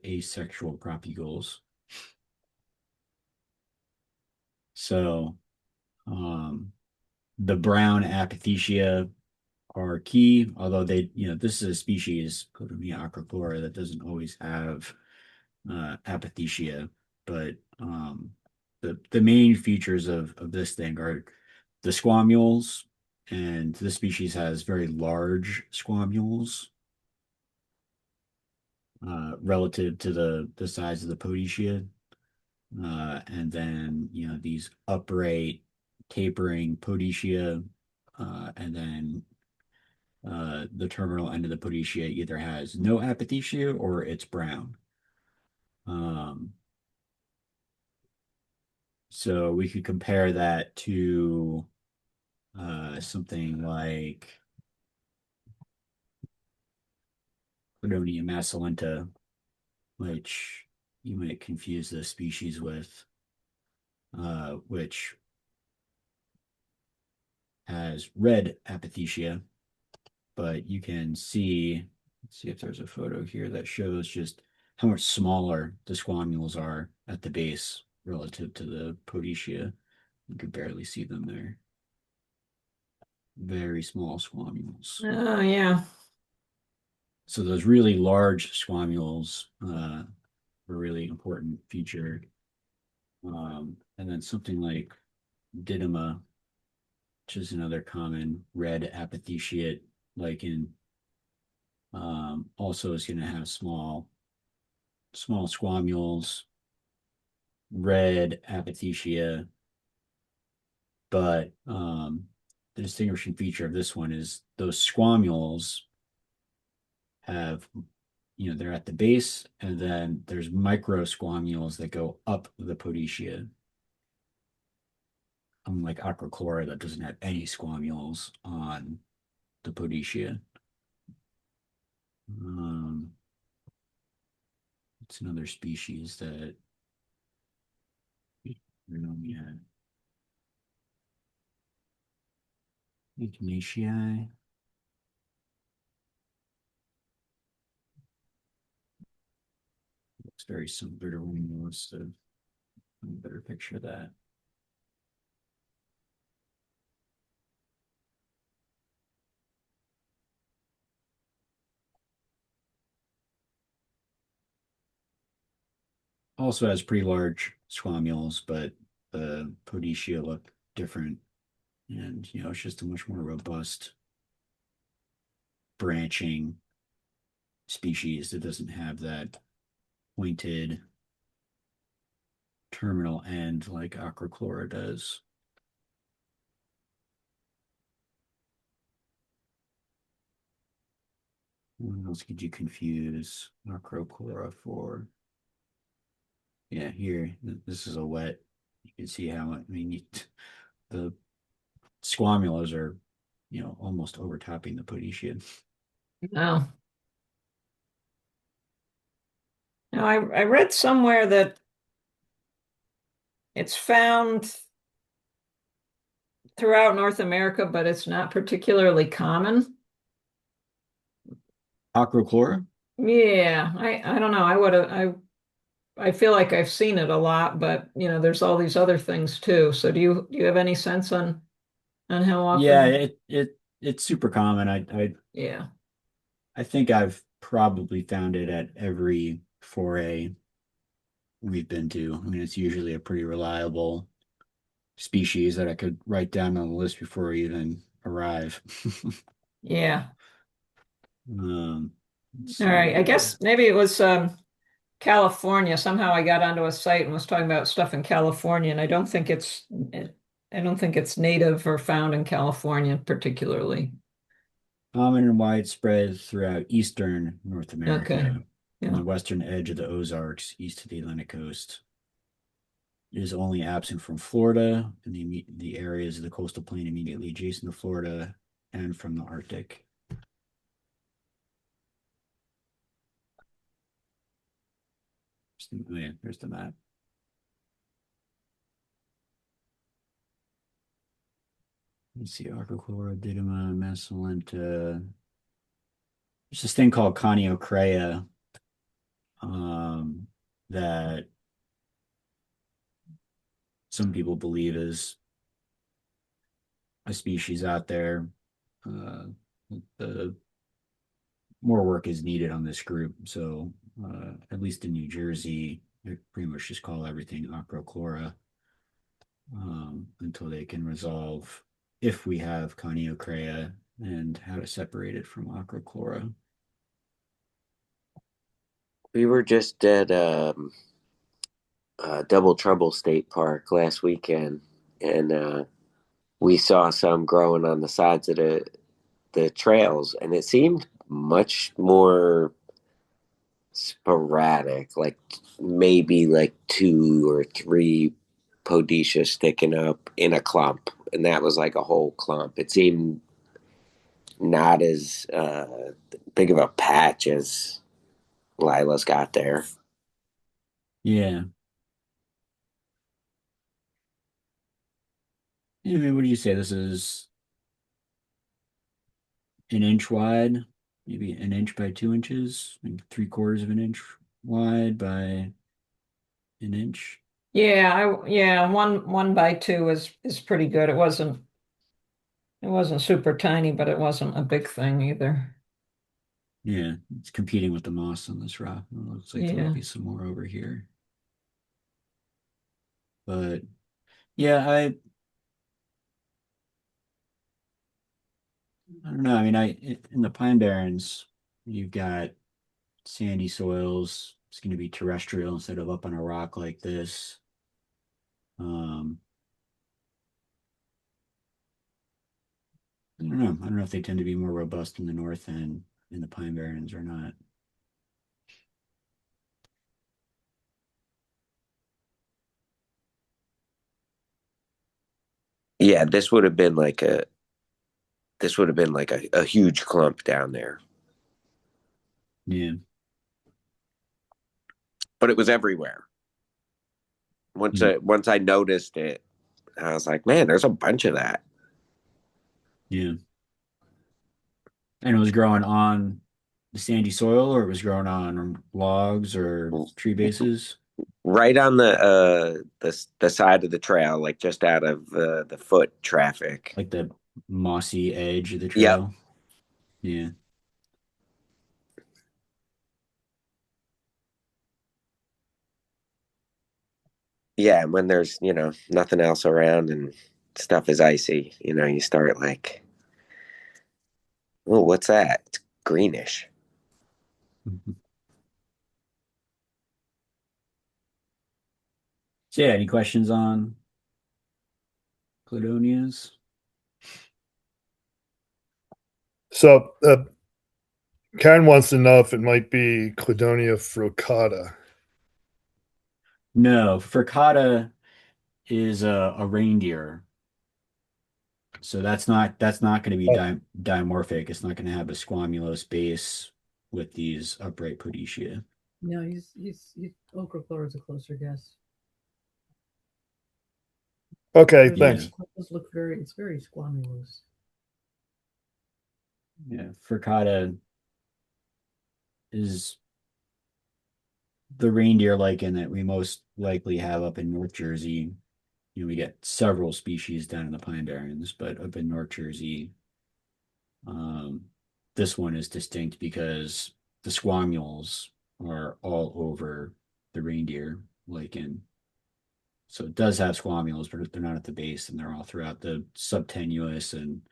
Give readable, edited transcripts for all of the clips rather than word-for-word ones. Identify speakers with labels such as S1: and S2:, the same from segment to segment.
S1: the asexual propagules. So the brown apothecia are key, although they, this is a species, Cladonia ochrochlora, that doesn't always have apothecia, but the main features of this thing are the squamules, and this species has very large squamules relative to the size of the podetia. And then, these upright tapering podetia, and then the terminal end of the podetia either has no apothecia or it's brown. So we could compare that to something like Cladonia macilenta, which you might confuse the species with, which has red apothecia, but you can see, let's see if there's a photo here that shows just how much smaller the squamules are at the base relative to the podetia. You could barely see them there. Very small squamules.
S2: Oh, yeah.
S1: So those really large squamules were a really important feature. And then something like didyma, which is another common red apotheciate lichen, also is going to have small squamules, red apothecia, but the distinguishing feature of this one is those squamules have, they're at the base, and then there's micro squamules that go up the podetia. Unlike ochrochlora, that doesn't have any squamules on the podetia. It's another species that we had. Ignatii. Looks very similar to Russula, so a better picture of that. Also has pretty large squamules, but the podetia look different. And, it's just a much more robust branching species that doesn't have that pointed terminal end like ochrochlora does. What else could you confuse ochrochlora for? Yeah, here, this is a wet. You can see how, the squamulas are, almost overtopping the podetia.
S2: No. Now, I read somewhere that it's found throughout North America, but it's not particularly common.
S1: Ochrochlora?
S2: Yeah, I don't know. I feel like I've seen it a lot, but there's all these other things too. So do you have any sense on how
S1: Yeah,
S2: often?
S1: it's super common.
S2: Yeah.
S1: I think I've probably found it at every foray we've been to. It's usually a pretty reliable species that I could write down on the list before we even arrive.
S2: Yeah.
S1: Let's
S2: All right. I
S1: see.
S2: guess maybe it was California. Somehow I got onto a site and was talking about stuff in California, and I don't think it's native or found in California particularly.
S1: Common and widespread throughout eastern North
S2: Okay.
S1: America, on
S2: Yeah.
S1: the western edge of the Ozarks, east of the Atlantic coast. It is only absent from Florida and the areas of the coastal plain immediately adjacent to Florida and from the Arctic. Oh yeah, there's the map. Let's see, ochrochlora, didyma, macilent. There's this thing called Coniocrea, that some people believe is a species out there. Uh, the more work is needed on this group. So, at least in New Jersey, they pretty much just call everything ochrochlora until they can resolve if we have Coniocrea and how to separate it from ochrochlora.
S3: We were just at Double Trouble State Park last weekend, and we saw some growing on the sides of the trails, and it seemed much more sporadic, like maybe like two or three podetia sticking up in a clump, and that was like a whole clump. It seemed not as big of a patch as Lila's got there.
S1: Yeah. I mean, what do you say? This is an inch wide, maybe an inch by 2 inches, maybe 3/4 of an inch wide by an inch.
S2: Yeah, one by two is pretty good. It wasn't super tiny, but it wasn't a big thing either.
S1: Yeah, it's competing with the moss on this rock. It looks like there might
S2: Yeah.
S1: be some more over here. But yeah, I don't know. I mean, in the Pine Barrens, you've got sandy soils. It's going to be terrestrial instead of up on a rock like this. Um, I don't know. I don't know if they tend to be more robust in the north end in the Pine Barrens or not.
S3: Yeah, this would have been like a huge clump down there,
S1: Yeah.
S3: but it was everywhere.
S1: Mm.
S3: Once I noticed it, I was like, man, there's a bunch of that.
S1: Yeah. And it was growing on the sandy soil, or it was growing on logs or tree bases,
S3: Right on the side of the trail, like just out of the foot traffic.
S1: like the mossy edge of the
S3: Yep.
S1: trail. Yeah.
S3: Yeah, and when there's, nothing else around and stuff is icy, you start like, oh, what's that? It's greenish.
S1: Mhm. So yeah, any questions on Cladonias?
S4: So, Karen wants to know if it might be Cladonia furcata.
S1: No, furcata is a reindeer. So that's not going to be
S4: Oh,
S1: dimorphic. It's not going to have a squamulose base with these upright podetia.
S5: No, he's ochrochlora is a closer guess.
S4: okay,
S1: Yeah.
S4: thanks.
S5: It's very squamulous.
S1: Yeah. Furcata is the reindeer lichen that we most likely have up in North Jersey. We get several species down in the Pine Barrens, but up in North Jersey, um, this one is distinct because the squamules are all over the reindeer lichen. So it does have squamules, but they're not at the base, and they're all throughout the subtenuous and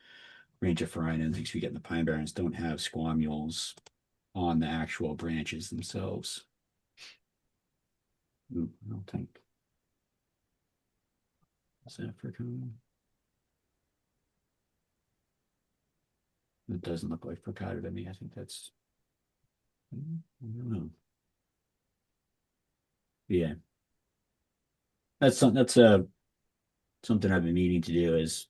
S1: rangiferina and things we get in the Pine Barrens don't have squamules on the actual branches themselves. Ooh, I don't think. Is that Africa? It doesn't look like furcata to me. I think that's, I don't know. Yeah, that's something I've been meaning to do is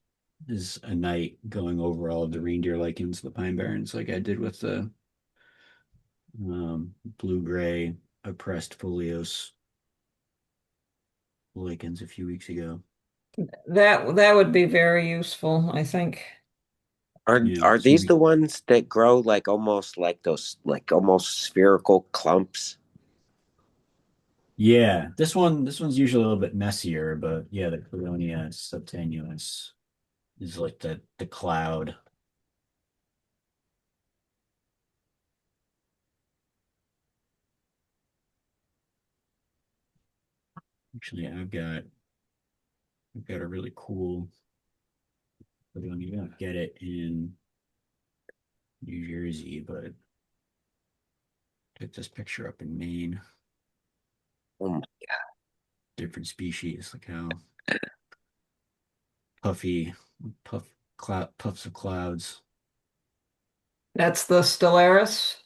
S1: a night going over all of the reindeer lichens, the Pine Barrens, like I did with the blue gray oppressed folios lichens a few weeks ago.
S2: That would be very useful, I think.
S3: Are
S1: Yeah,
S3: are
S1: so
S3: these
S1: we
S3: the ones that grow like almost like those like almost spherical clumps?
S1: Yeah, this one's usually a little bit messier, but yeah, the Cladonia subtenuous is like the cloud. Actually, I've got a really cool Cladonia. You don't get it in New Jersey, but took this picture up in Maine.
S3: Oh my,
S1: Different species, like how puffy puffs of clouds.
S2: That's the stellaris.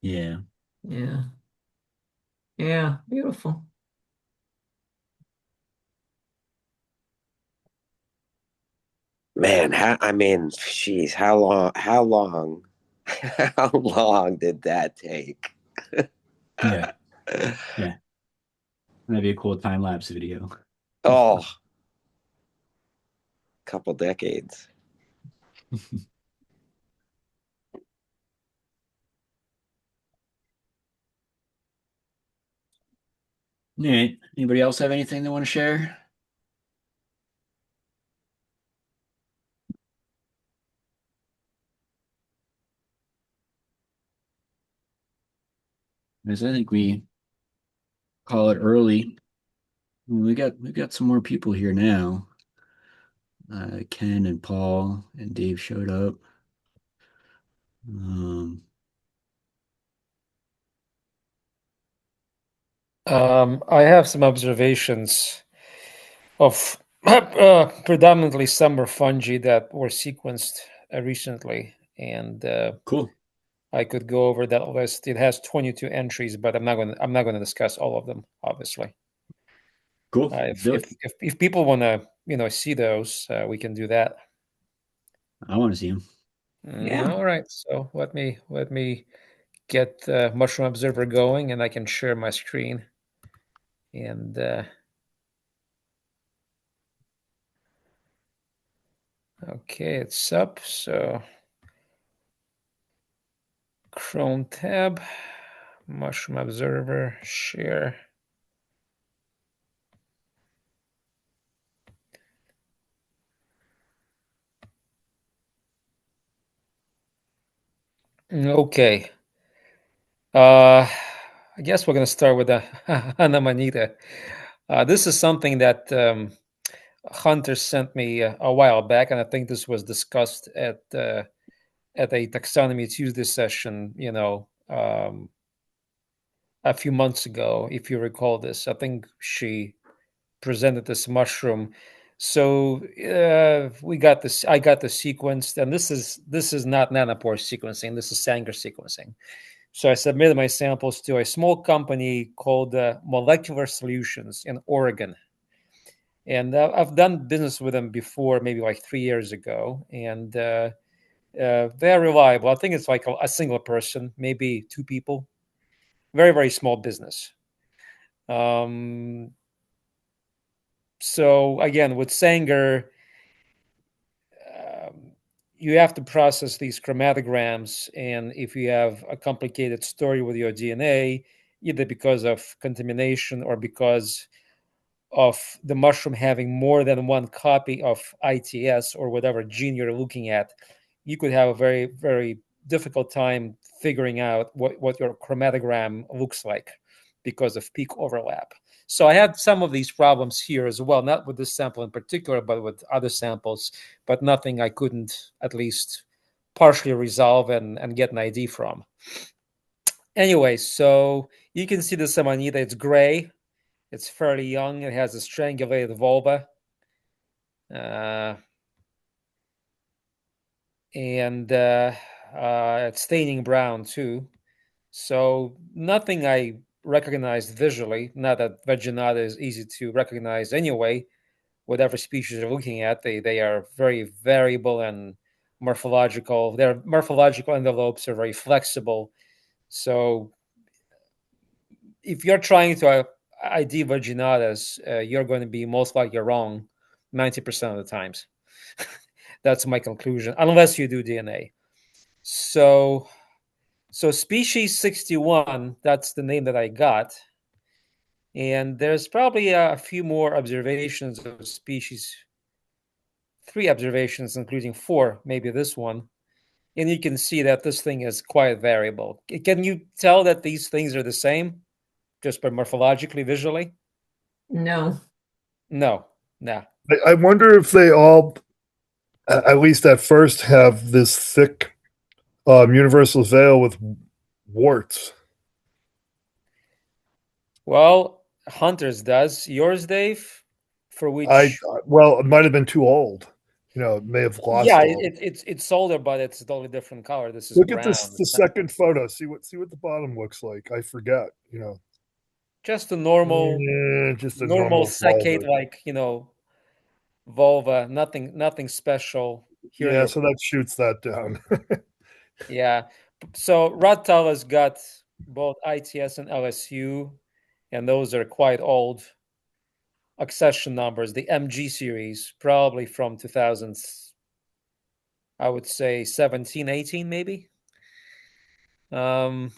S1: Yeah.
S2: Yeah. Yeah. Beautiful.
S3: man, I mean, geez, how long, how long did that take?
S1: Yeah. Yeah. That'd be a cool time lapse video.
S3: Oh, couple decades.
S1: Yeah. Anybody else have anything they want to share? Because I think we call it early. We got some more people here now. Ken and Paul and Dave showed up. Um,
S6: I have some observations of predominantly summer fungi that were sequenced recently, and
S1: cool.
S6: I could go over that list. It has 22 entries, but I'm not going to discuss all of them, obviously.
S1: Cool.
S6: If,
S1: Do
S6: if
S1: it.
S6: if people want to see those, we can do that.
S1: I want to see them.
S2: Yeah.
S6: All right. So let me get Mushroom Observer going, and I can share my screen. And okay, it's up. So Chrome tab, Mushroom Observer, share. Okay. I guess we're going to start with the Amanita. This is something that Hunter sent me a while back, and I think this was discussed at a Taxonomy Tuesday session, a few months ago, if you recall this. I think she presented this mushroom. So we got this. I got the sequenced, and this is not nanopore sequencing. This is Sanger sequencing. So I submitted my samples to a small company called Molecular Solutions in Oregon, and I've done business with them before, maybe like 3 years ago, and they're reliable. I think it's like a single person, maybe two people. Very, very small business. Um, so again, with Sanger, um, you have to process these chromatograms, and if you have a complicated story with your DNA, either because of contamination or because of the mushroom having more than one copy of ITS or whatever gene you're looking at, you could have a very, very difficult time figuring out what your chromatogram looks like because of peak overlap. So I had some of these problems here as well, not with this sample in particular, but with other samples, but nothing I couldn't at least partially resolve and get an ID from. Anyway, so you can see this Amanita, it's gray. It's fairly young. It has a strangulated vulva. Uh, and it's staining brown too. So nothing I recognized visually. Not that Vaginata is easy to recognize anyway. Whatever species you're looking at, they are very variable and morphological. Their morphological envelopes are very flexible. So if you're trying to ID vaginatas, you're going to be most likely wrong 90% of the times. That's my conclusion, unless you do DNA. So species 61, that's the name that I got. And there's probably a few more observations of species, 3 observations, including 4, maybe this one. And you can see that this thing is quite variable. Can you tell that these things are the same just by morphologically, visually?
S2: No.
S6: No, nah.
S4: I wonder if they all, at least at first, have this thick universal veil with warts.
S6: Well, Hunter's does. Yours, Dave? For which?
S4: Well, it might have been too old. You know, it may have lost.
S6: Yeah,
S4: a little.
S6: it's older, but it's a totally different color. This is
S4: Look
S6: brown.
S4: at this, the second photo. See what the bottom looks like. I forget. You know,
S6: just a normal,
S4: just a
S6: normal saccade,
S4: vulva.
S6: like, vulva. Nothing special. Here
S4: Yeah, so that shoots that down.
S6: Yeah. So Rattala's got both ITS and LSU, and those are quite old accession numbers. The MG series, probably from 2000s, I would say 17, 18, maybe. So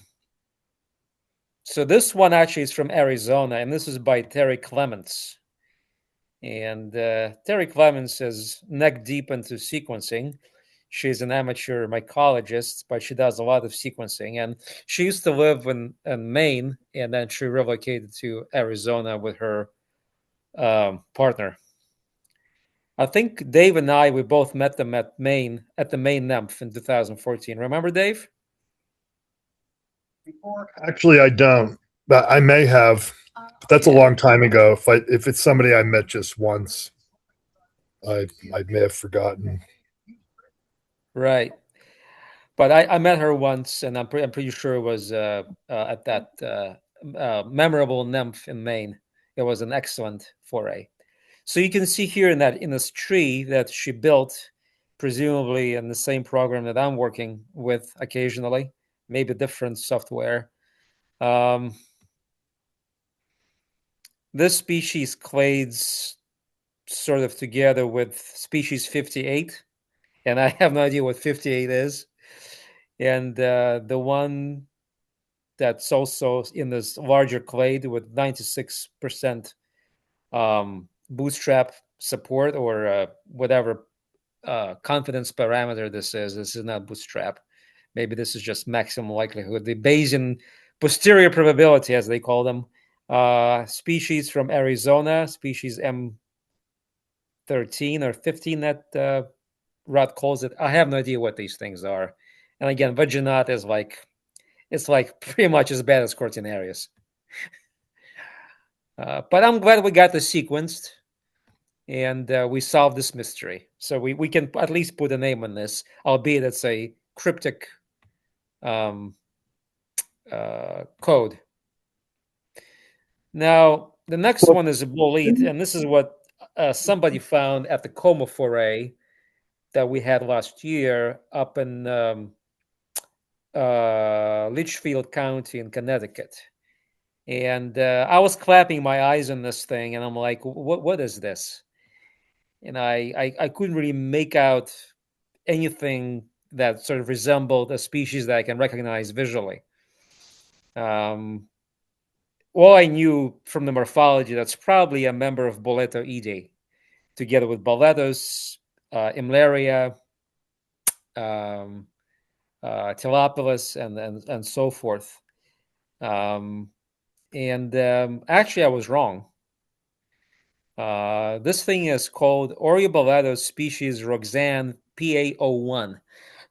S6: this one actually is from Arizona, and this is by Terry Clements. And Terry Clements is neck deep into sequencing. She's an amateur mycologist, but she does a lot of sequencing. And she used to live in Maine, and then she relocated to Arizona with her partner. I think Dave and I, we both met them at the Maine NEMF in 2014. Remember, Dave?
S4: Actually, I don't, but I may have. But that's a long time ago. If it's somebody I met just once, I may have forgotten.
S6: Right. But I met her once, and I'm pretty sure it was at that memorable nymph in Maine. It was an excellent foray. So you can see here in this tree that she built, presumably in the same program that I'm working with occasionally, maybe different software. This species clades sort of together with species 58, and I have no idea what 58 is. And the one that's also in this larger clade with 96% bootstrap support, or whatever confidence parameter this is not bootstrap. Maybe this is just maximum likelihood, the Bayesian posterior probability, as they call them. Species from Arizona, species M13 or 15 that Rod calls it. I have no idea what these things are. And again, vaginata is it's pretty much as bad as Cortinarius. But I'm glad we got this sequenced, and we solved this mystery. So we can at least put a name on this, albeit it's a cryptic code. Now, the next one is a bolete, and this is what somebody found at the Coma foray that we had last year up in Litchfield County in Connecticut. And I was clapping my eyes on this thing, and I'm like, what is this? And I couldn't really make out anything that sort of resembled a species that I can recognize visually. All I knew from the morphology, that's probably a member of Boletoidae, together with Boletus, Imleria, Telopolis, and so forth. And actually, I was wrong. This thing is called Aureoboletus species Roxanne PA01.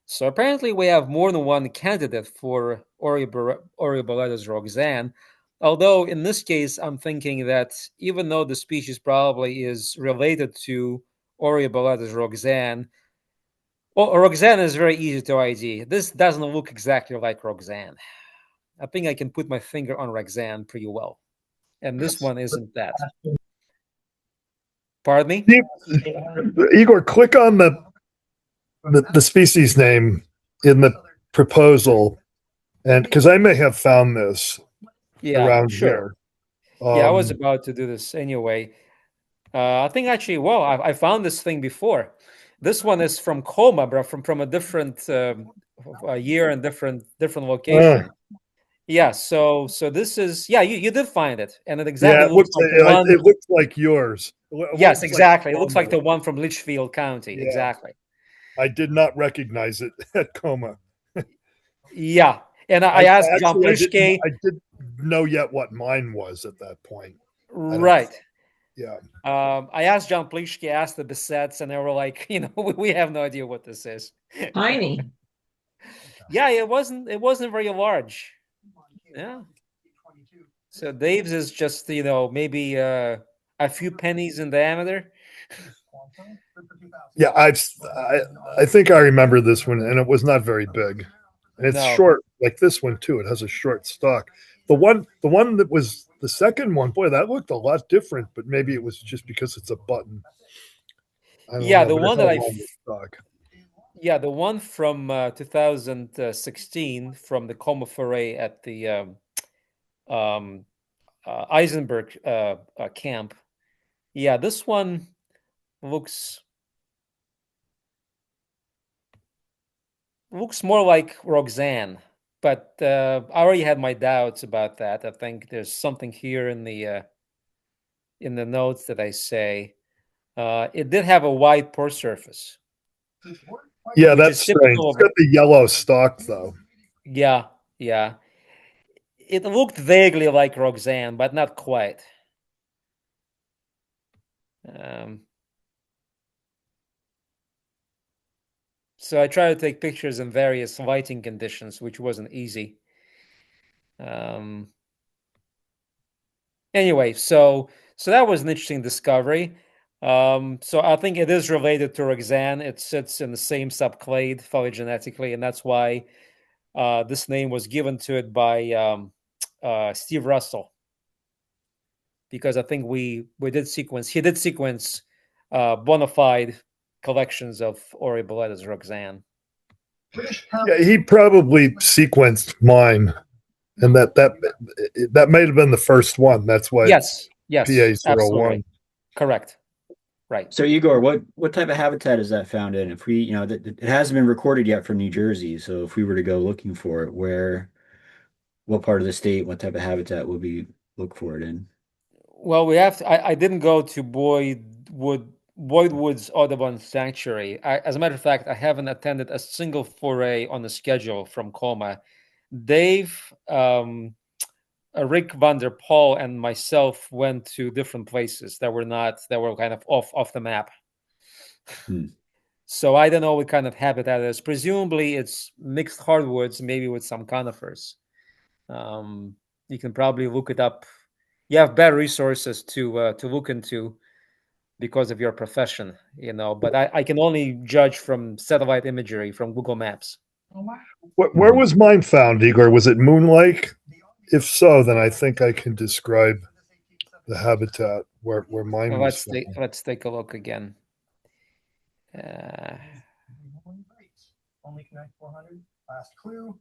S6: So apparently we have more than one candidate for Aureoboletus Roxanne. Although in this case, I'm thinking that even though the species probably is related to Aureoboletus Roxanne, well, Roxanne is very easy to ID. This doesn't look exactly like Roxanne. I think I can put my finger on Roxanne pretty well. And this one isn't that. Pardon me?
S4: Igor, click on the species name in the proposal, and because I may have found this around here.
S6: I was about to do this anyway. I think actually, well, I found this thing before. This one is from Coma, bro, from a different year and different location. Yeah, so this is, yeah, you did find it, and it
S4: Yeah,
S6: exactly looks like the one.
S4: it looks like yours. It
S6: Yes,
S4: looks like
S6: exactly. It looks like the
S4: Coma.
S6: one from Litchfield County.
S4: Yeah,
S6: Exactly.
S4: I did not recognize it at Coma.
S6: Yeah, and I asked John
S4: Actually,
S6: Pliszke.
S4: I didn't know yet what mine was at that point. I don't.
S6: Right.
S4: Yeah.
S6: I asked John Pliszke, asked the Besets, and they were like, we have no idea what this is.
S2: Tiny.
S6: Yeah, it wasn't very large. Yeah. So Dave's is just, maybe a few pennies in diameter.
S4: Yeah, I think I remember this one, and it was not very big. And it's
S6: No.
S4: short, like this one too. It has a short stalk. The one that was the second one, boy, that looked a lot different. But maybe it was just because it's a button. I don't
S6: Yeah,
S4: know,
S6: the
S4: but it
S6: one
S4: had
S6: that
S4: a longer stalk.
S6: Yeah, the one from 2016 from the Coma Foray at the Eisenberg camp. Yeah, this one looks more like Roxanne, but I already had my doubts about that. I think there's something here in the notes that I say it did have a wide pore surface.
S4: Yeah,
S6: which
S4: that's
S6: is
S4: strange.
S6: typical
S4: It's got the yellow stalk though.
S6: Yeah, yeah. It looked vaguely like Roxanne, but not quite. So I tried to take pictures in various lighting conditions, which wasn't easy. Anyway, so that was an interesting discovery. So I think it is related to Roxanne. It sits in the same subclade phylogenetically, and that's why this name was given to it by Steve Russell. Because I think he did sequence bona fide collections of Aureoboletus Roxanne.
S4: Yeah, he probably sequenced mine, and that might have been the first one. That's why
S6: Yes,
S4: PA01.
S6: Correct. Right.
S1: So Igor, what type of habitat is that found in? If we, it hasn't been recorded yet from New Jersey, so if we were to go looking for it, what part of the state, what type of habitat would we look for it in?
S6: Well, we have to. I didn't go to Boydwood's Audubon Sanctuary. As a matter of fact, I haven't attended a single foray on the schedule from Coma. Dave, Rick van der Paul, and myself went to different places that were kind of off the map. So I don't know what kind of habitat it is. Presumably, it's mixed hardwoods, maybe with some conifers. You can probably look it up. You have better resources to look into because of your profession, But I can only judge from satellite imagery from Google Maps.
S4: Where was mine found, Igor? Was it Moon Lake? If so, then I think I can describe the habitat where mine was found.
S6: Let's take a look again.
S7: Only Connect 400. Last clue.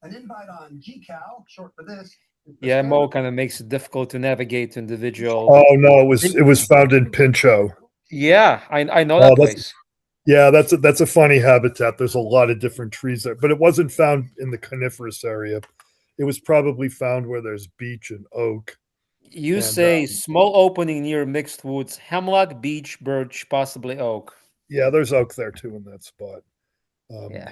S7: An invite on GCal, short for this.
S6: Yeah, Mo kind of makes it difficult to navigate to individual.
S4: Oh no, it was found in Pinchot.
S6: Yeah, I know that place.
S4: Yeah, that's a funny habitat. There's a lot of different trees there, but it wasn't found in the coniferous area. It was probably found where there's beech and oak.
S6: You say small opening near mixed woods, hemlock, beech, birch, possibly oak.
S4: Yeah, there's oak there too in that spot.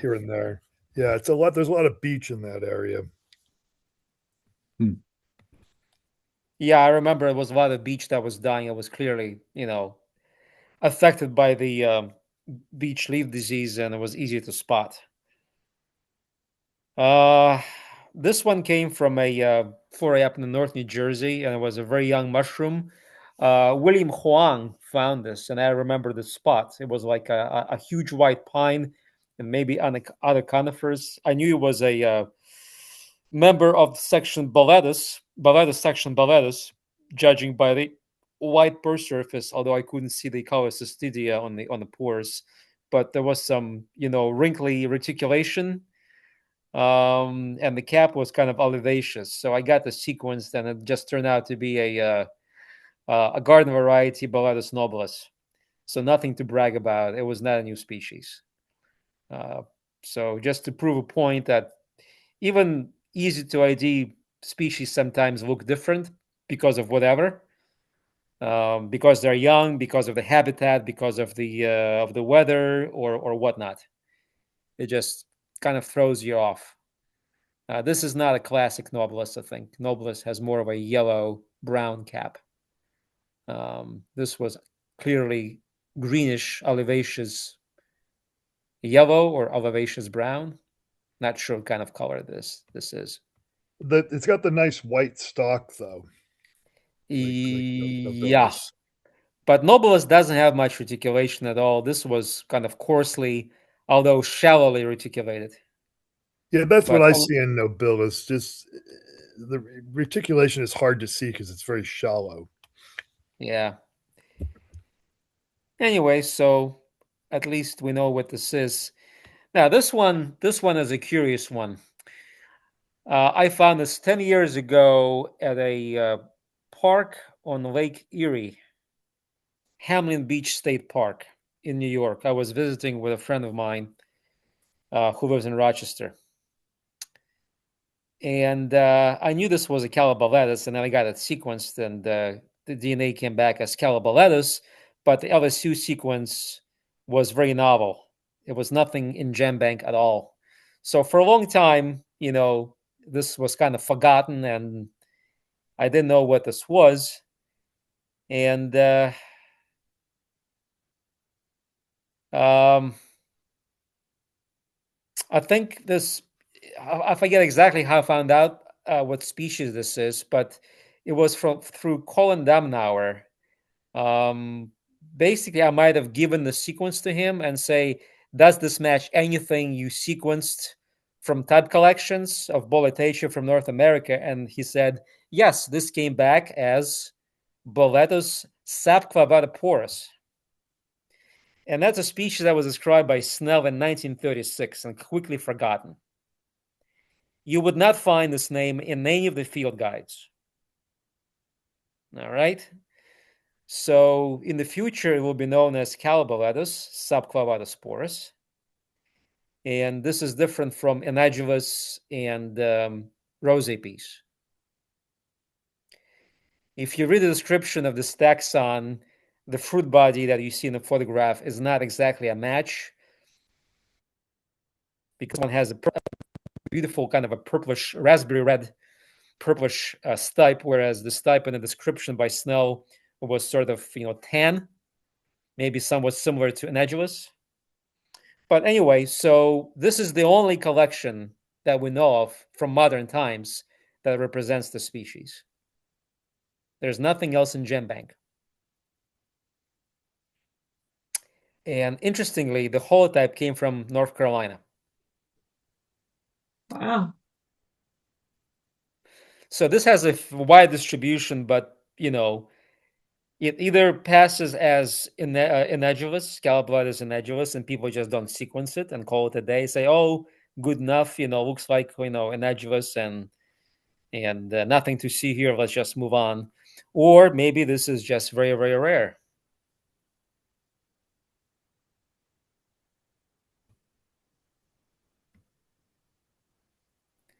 S4: Here and there. Yeah, it's a lot. There's a lot of beech in that area.
S6: Yeah, I remember it was a lot of beech that was dying. It was clearly, affected by the beech leaf disease, and it was easy to spot. This one came from a foray up in the North New Jersey, and it was a very young mushroom. William Huang found this, and I remember the spot. It was like a huge white pine, and maybe other conifers. I knew it was a member of section Boletus section Boletus, judging by the white pore surface, although I couldn't see the color cystidia on the pores, but there was some wrinkly reticulation, and the cap was kind of olivaceous. So I got the sequence, and it just turned out to be a garden variety Boletus nobilis. So nothing to brag about. It was not a new species. So just to prove a point that even easy to ID species sometimes look different because of whatever, because they're young, because of the habitat, because of the weather, or whatnot. It just kind of throws you off. This is not a classic nobilis, I think. Nobilis has more of a yellow-brown cap. This was clearly greenish olivaceous yellow or olivaceous brown. Not sure what kind of color this is.
S4: It's got the nice white stalk though.
S6: Yeah,
S4: nobilis.
S6: but nobilis doesn't have much reticulation at all. This was kind of coarsely, although shallowly reticulated.
S4: Yeah, that's
S6: But
S4: what I see in nobilis. Just the reticulation is hard to see because it's very shallow.
S6: yeah. Anyway, so at least we know what this is. Now this one is a curious one. I found this 10 years ago at a park on Lake Erie, Hamlin Beach State Park in New York. I was visiting with a friend of mine who lives in Rochester. And I knew this was a Caloboletus, and then I got it sequenced, and the DNA came back as Caloboletus, but the LSU sequence was very novel. It was nothing in GenBank at all. So for a long time, this was kind of forgotten, and I didn't know what this was. And I think this, I forget exactly how I found out what species this is, but it was through Colin Damnauer. Basically, I might have given the sequence to him and say, does this match anything you sequenced from type collections of Boletus from North America? And he said, yes, this came back as Boletus subclavatosporus. And that's a species that was described by Snell in 1936 and quickly forgotten. You would not find this name in any of the field guides. All right. So in the future, it will be known as Caloboletus subclavatosporus. And this is different from Enagulus and Roseapes. If you read the description of this taxon, the fruit body that you see in the photograph is not exactly a match, because one has a beautiful kind of a purplish, raspberry red, purplish stipe, whereas the stipe in the description by Snell was sort of tan, maybe somewhat similar to Enagulus. But anyway, so this is the only collection that we know of from modern times that represents the species. There's nothing else in GenBank. And interestingly, the holotype came from North Carolina.
S2: Wow.
S6: So this has a wide distribution, but it either passes as Enagulus, Caloboletus Enagulus, and people just don't sequence it and call it a day. Say, oh, good enough, looks like Enagulus, and nothing to see here. Let's just move on. Or maybe this is just very, very rare.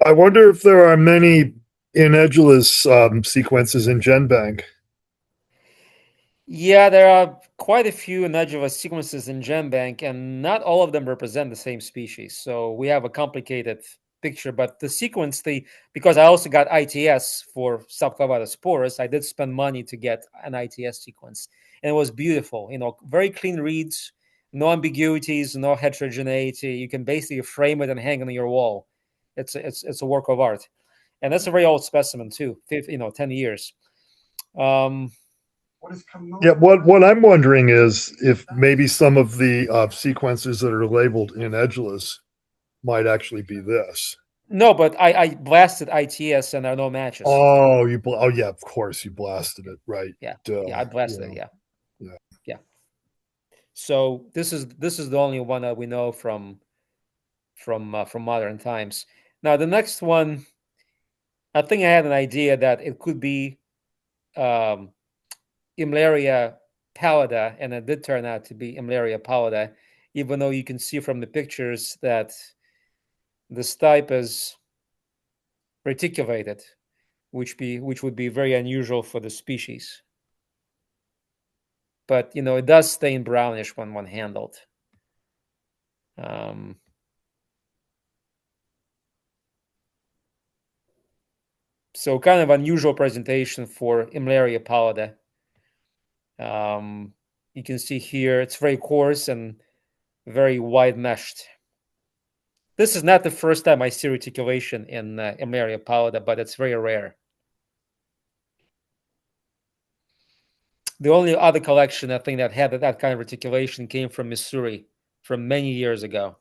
S4: I wonder if there are many Enagulus sequences in GenBank.
S6: Yeah, there are quite a few Enagulus sequences in GenBank, and not all of them represent the same species. So we have a complicated picture, but the sequence, because I also got ITS for subclavatosporus, I did spend money to get an ITS sequence, and it was beautiful. Very clean reads, no ambiguities, no heterogeneity. You can basically frame it and hang it on your wall. It's a work of art, and that's a very old specimen too. 10 years.
S4: Yeah, what I'm wondering is if maybe some of the sequences that are labeled Enagulus might actually be this.
S6: No, but I blasted ITS and there are no matches.
S4: Oh, yeah, of course you blasted it, right?
S6: Yeah, I blasted it. Yeah. So this is the only one that we know from modern times. Now the next one, I think I had an idea that it could be Imleria pallida, and it did turn out to be Imleria pallida, even though you can see from the pictures that the stipe is reticulated, which would be very unusual for the species. But it does stain brownish when one handled. So kind of unusual presentation for Imleria pallida. You can see here it's very coarse and very wide meshed. This is not the first time I see reticulation in Imleria pallida, but it's very rare. The only other collection I think that had that kind of reticulation came from Missouri from many years ago.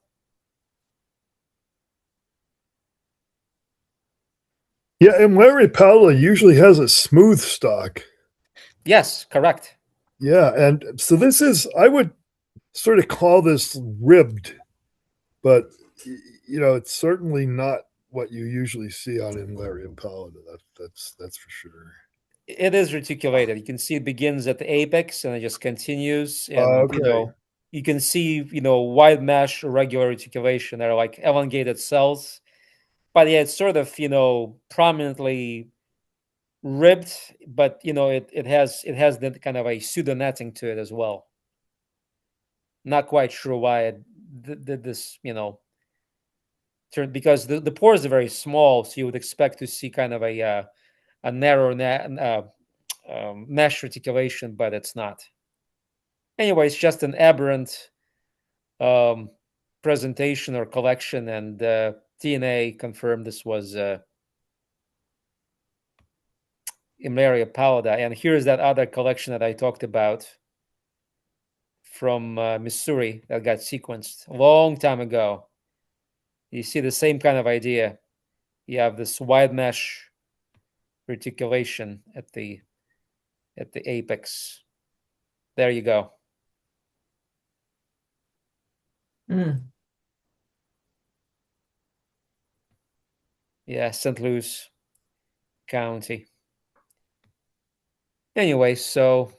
S4: Yeah, Imleria pallida usually has a smooth stalk.
S6: Yes, correct.
S4: Yeah, and so this is, I would sort of call this ribbed, but it's certainly not what you usually see on Imleria pallida. That's for sure.
S6: It is reticulated. You can see it begins at the apex and it just continues. And
S4: Okay.
S6: you can see wide mesh irregular reticulation. They're like elongated cells, but yeah, it's sort of prominently ribbed, but it has that kind of a pseudo netting to it as well. Not quite sure why it did this, turn, because the pores are very small, so you would expect to see kind of a narrow mesh reticulation, but it's not. Anyway, it's just an aberrant presentation or collection, and DNA confirmed this was Imleria pallida. And here's that other collection that I talked about from Missouri that got sequenced a long time ago. You see the same kind of idea. You have this wide mesh reticulation at the apex. There you go. Yeah, St. Louis County. Anyway, so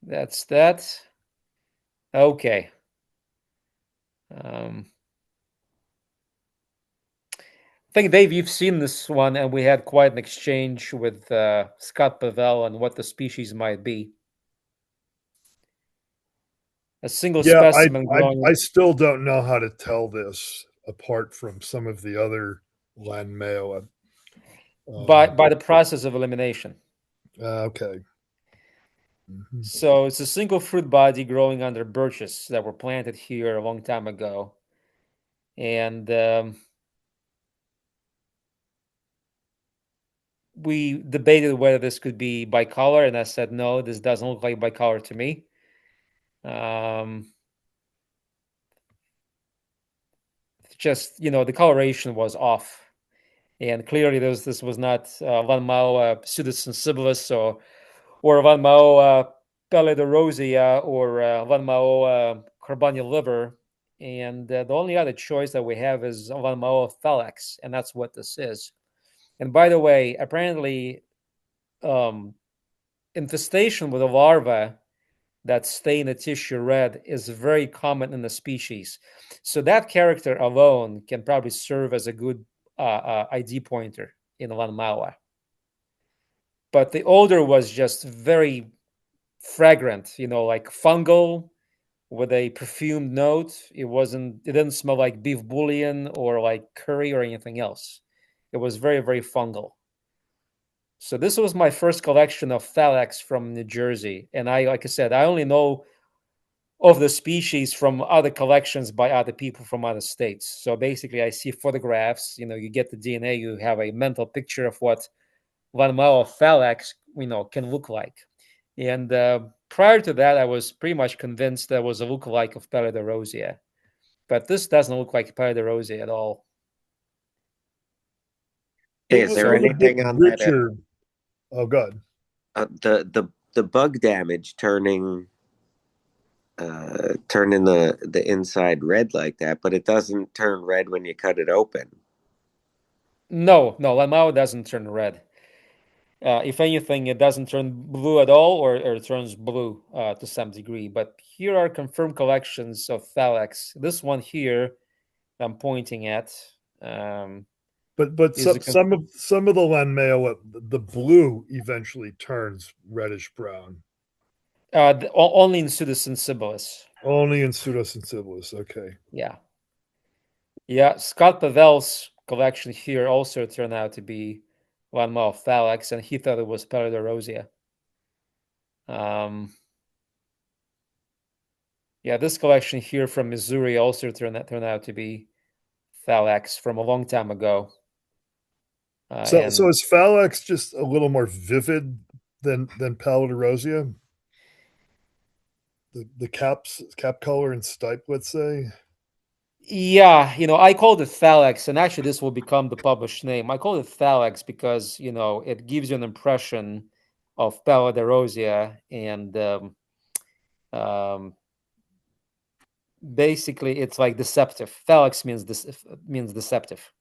S6: that's that. Okay. I think, Dave, you've seen this one, and we had quite an exchange with Scott Pavel on what the species might be. A single specimen growing.
S4: I still don't know how to tell this apart from some of the other Lanmaoa.
S6: By the process of elimination.
S4: Okay.
S6: Mm-hmm. So it's a single fruit body growing under birches that were planted here a long time ago. And we debated whether this could be bicolor, and I said, no, this doesn't look like bicolor to me. Just, the coloration was off. And clearly this was not Lanmaoa pseudosensibilis or Lanmaoa palliderosea or Lanmaoa carbonial liver. And the only other choice that we have is Lanmaoa fallax, and that's what this is. And by the way, apparently infestation with a larva that stain a tissue red is very common in the species. So that character alone can probably serve as a good ID pointer in Lanmaoa. But the odor was just very fragrant, like fungal with a perfumed note. It didn't smell like beef bouillon or like curry or anything else. It was very, very fungal. So this was my first collection of fallax from New Jersey. And like I said, I only know of the species from other collections by other people from other states. So basically I see photographs, you get the DNA, you have a mental picture of what Lanmaoa fallax, can look like. And prior to that, I was pretty much convinced there was a lookalike of palliderosea. But this doesn't look like palliderosea at all.
S3: Hey, is there anything on
S4: Richard? Oh, God.
S3: The bug damage turning the inside red like that, but it doesn't turn red when you cut it open.
S6: No, Lanmaoa doesn't turn red. If anything, it doesn't turn blue at all, or it turns blue to some degree. But here are confirmed collections of fallax. This one here I'm pointing at,
S4: But
S6: is a
S4: some of the Lanmaoa, the blue eventually turns reddish brown.
S6: only in Pseudosensibilis.
S4: Only in Pseudosensibilis. Okay.
S6: Yeah. Yeah. Scott Pavel's collection here also turned out to be Lanmaoa fallax, and he thought it was palliderosea. Yeah, this collection here from Missouri also turned out to be fallax from a long time ago.
S4: So is fallax just a little more vivid than palliderosea? The cap color and stipe, let's say.
S6: Yeah, I called it fallax, and actually this will become the published name. I call it fallax because it gives you an impression of palliderosea, and basically it's like deceptive. Fallax means deceptive.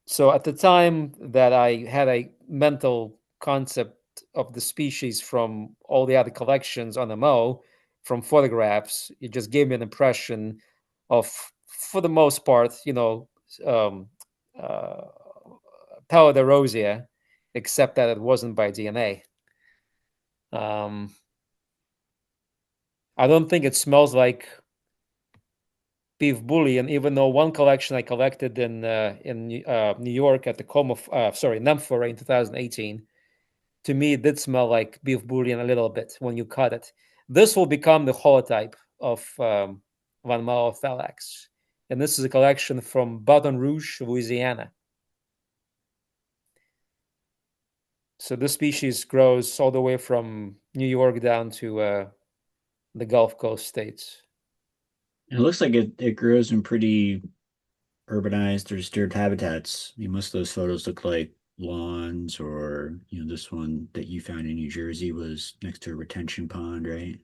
S6: So at the time that I had a mental concept of the species from all the other collections on the Mo, from photographs, it just gave me an impression of, for the most part, um, uh, palliderosea, except that it wasn't by DNA. I don't think it smells like beef bullion, even though one collection I collected in New York at the Nemphora in 2018, to me it did smell like beef bullion a little bit when you cut it. This will become the holotype of Lanmaoa fallax, and this is a collection from Baton Rouge, Louisiana. So this species grows all the way from New York down to the Gulf Coast states.
S1: It looks like it grows in pretty urbanized or disturbed habitats. I mean, most of those photos look like lawns, or this one that you found in New Jersey was next to a retention pond, right?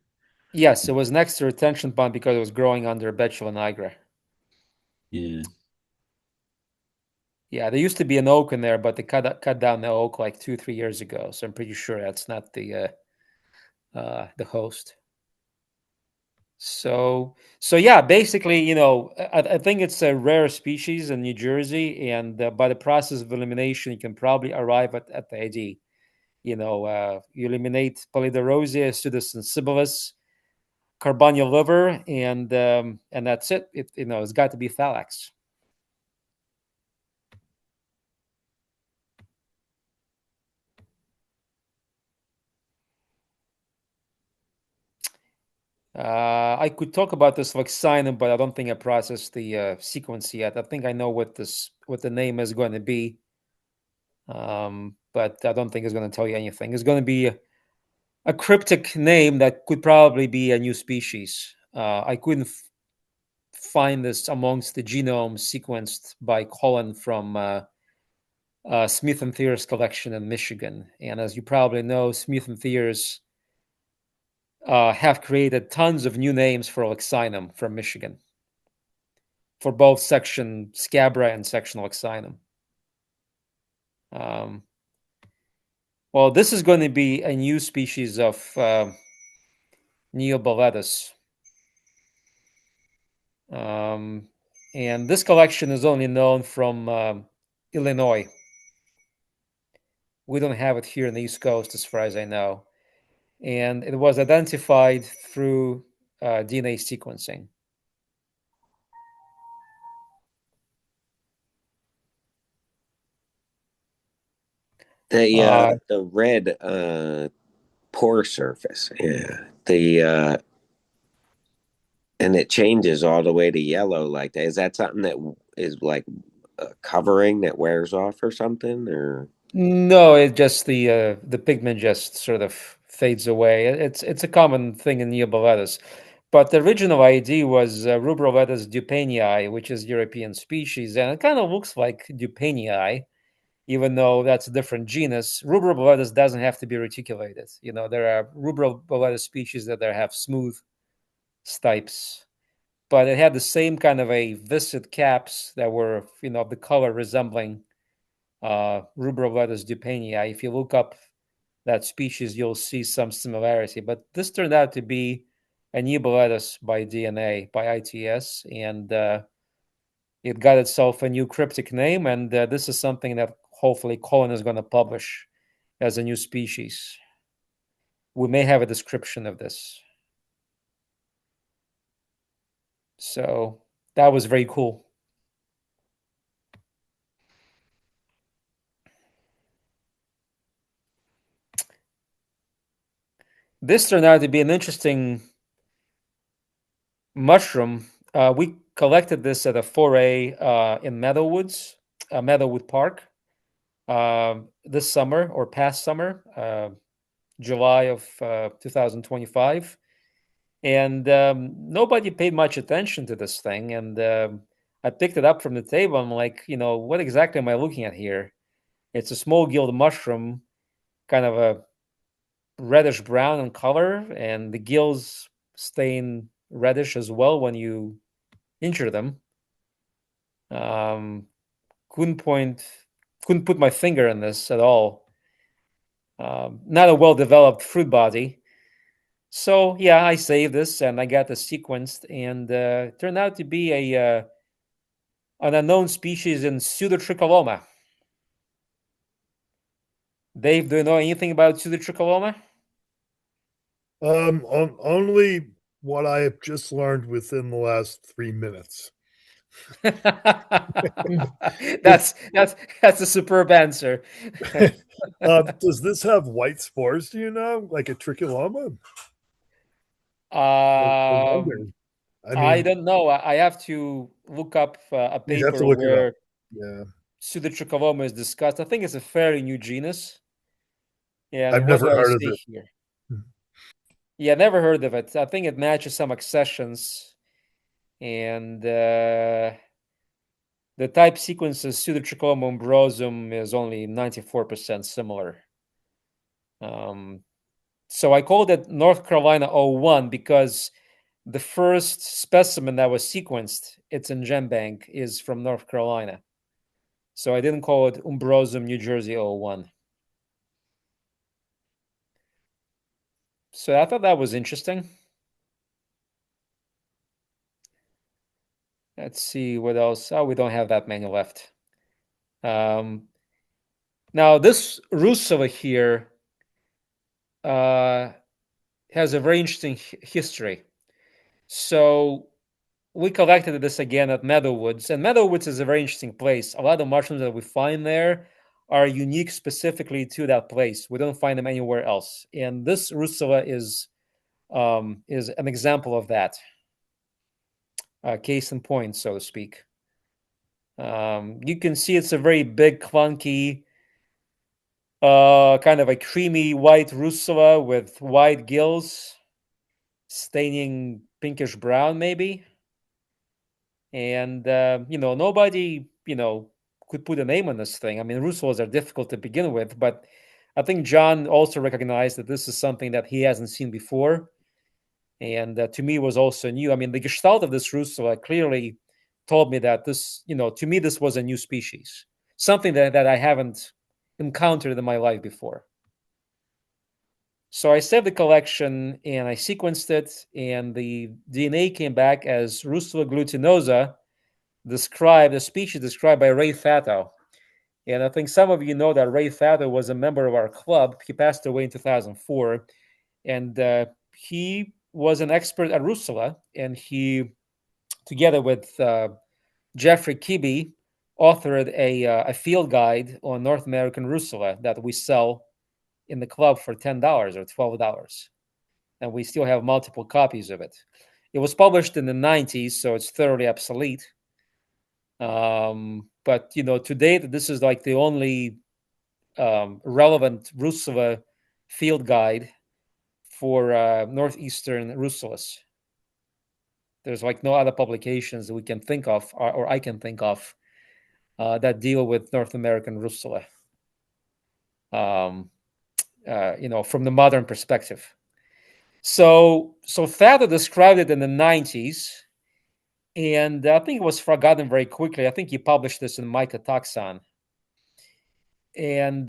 S6: Yes, it was next to a retention pond because it was growing under Betula nigra.
S1: Yeah.
S6: Yeah, there used to be an oak in there, but they cut down the oak like 2-3 years ago. So I'm pretty sure that's not the host. So yeah, basically, I think it's a rare species in New Jersey, and by the process of elimination, you can probably arrive at the ID. You eliminate palliderosea, Pseudosensibilis, Carbonia liver, and that's it. It's got to be fallax. I could talk about this Lexinum, but I don't think I processed the sequence yet. I think I know what the name is going to be, but I don't think it's going to tell you anything. It's going to be a cryptic name that could probably be a new species. I couldn't find this amongst the genome sequenced by Colin from Smith and Thiers's collection in Michigan. And as you probably know, Smith and Thiers have created tons of new names for Lexinum from Michigan, for both section Scabra and section Lexinum. Well, this is going to be a new species of Neoboletus. And this collection is only known from Illinois. We don't have it here in the East Coast, as far as I know. And it was identified through DNA sequencing.
S3: The red pore surface, yeah. And it changes all the way to yellow like that. Is that something that is like a covering that wears off or something, or?
S6: No, it just the pigment just sort of fades away. It's a common thing in Neoboletus, but the original ID was Ruberoletus dupeinii, which is European species, and it kind of looks like dupeinii, even though that's a different genus. Ruberoletus doesn't have to be reticulated. There are Ruberoletus species that have smooth stipes, but it had the same kind of a viscid caps that were, the color resembling Ruberoletus dupeinii. If you look up that species, you'll see some similarity. But this turned out to be a Neoboletus by DNA, by ITS, and it got itself a new cryptic name, and this is something that hopefully Colin is going to publish as a new species. We may have a description of this. So that was very cool. This turned out to be an interesting mushroom. We collected this at a foray in Meadowwood Park, this summer or past summer, July of 2025. And nobody paid much attention to this thing. And I picked it up from the table. I'm like, what exactly am I looking at here? It's a small gilled mushroom, kind of a reddish brown in color, and the gills stain reddish as well when you injure them. Couldn't put my finger on this at all. Not a well-developed fruit body. So yeah, I saved this and I got this sequenced, and it turned out to be an unknown species in Pseudotricholoma. Dave, do you know anything about Pseudotricholoma?
S4: Only what I have just learned within the last 3 minutes.
S6: That's a superb answer.
S4: Does this have white spores? Do you know, like a trichiloma? I
S6: I don't know. I have to look up a
S4: you have to
S6: paper
S4: look it
S6: where
S4: up. Yeah,
S6: Pseudotricholoma is discussed. I think it's a fairly new genus. And
S4: I've
S6: what
S4: never
S6: do I
S4: heard of
S6: see
S4: it.
S6: here? Yeah, never heard of it. I think it matches some accessions, and the type sequences Pseudotricholoma umbrosum is only 94% similar. So I called it North Carolina 01 because the first specimen that was sequenced, it's in GenBank, is from North Carolina. So I didn't call it Umbrosum, New Jersey 01. So I thought that was interesting. Let's see what else. Oh, we don't have that many left. Now this Russula here has a very interesting history. So we collected this again at Meadowwoods, and Meadowwoods is a very interesting place. A lot of mushrooms that we find there are unique specifically to that place. We don't find them anywhere else. And this Russula is an example of that. Case in point, so to speak. You can see it's a very big, clunky, kind of a creamy white Russula with white gills, staining pinkish brown, maybe. And nobody could put a name on this thing. I mean, Russulas are difficult to begin with, but I think John also recognized that this is something that he hasn't seen before, and to me was also new. I mean, the gestalt of this Russula clearly told me that this, to me, this was a new species, something that I haven't encountered in my life before. So I saved the collection and I sequenced it, and the DNA came back as Russula glutinosa, a species described by Ray Fatto. And I think some of you know that Ray Fatto was a member of our club. He passed away in 2004. And he was an expert at Russula. And he, together with Jeffrey Kibbe, authored a field guide on North American Russula that we sell in the club for $10 or $12. And we still have multiple copies of it. It was published in the 90s, so it's thoroughly obsolete. But to date, this is like the only relevant Russula field guide for northeastern Russulas. There's like no other publications that we can think of, or I can think of, that deal with North American Russula. From the modern perspective. So Fatto described it in the 90s. And I think it was forgotten very quickly. I think he published this in Mycotoxon. And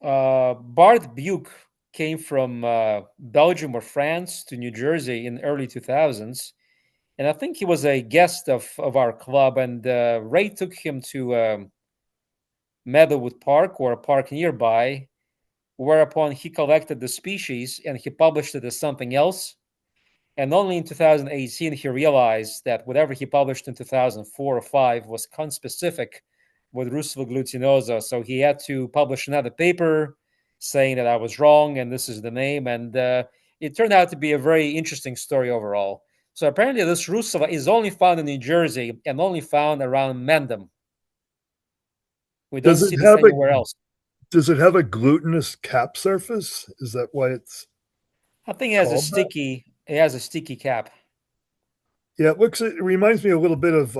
S6: Bart Buke came from Belgium or France to New Jersey in early 2000s. and I think he was a guest of our club, and Ray took him to Meadowood Park, or a park nearby, whereupon he collected the species and he published it as something else. And only in 2018 he realized that whatever he published in 2004 or 5 was conspecific with Russula glutinosa. So he had to publish another paper saying that I was wrong and this is the name. And it turned out to be a very interesting story overall. So apparently this Russula is only found in New Jersey and only found around Mendham. We don't see this anywhere else.
S4: Does it have a glutinous cap surface? Is that why it's?
S6: I think it has a sticky. It has a sticky cap.
S4: Yeah, it reminds me a little bit of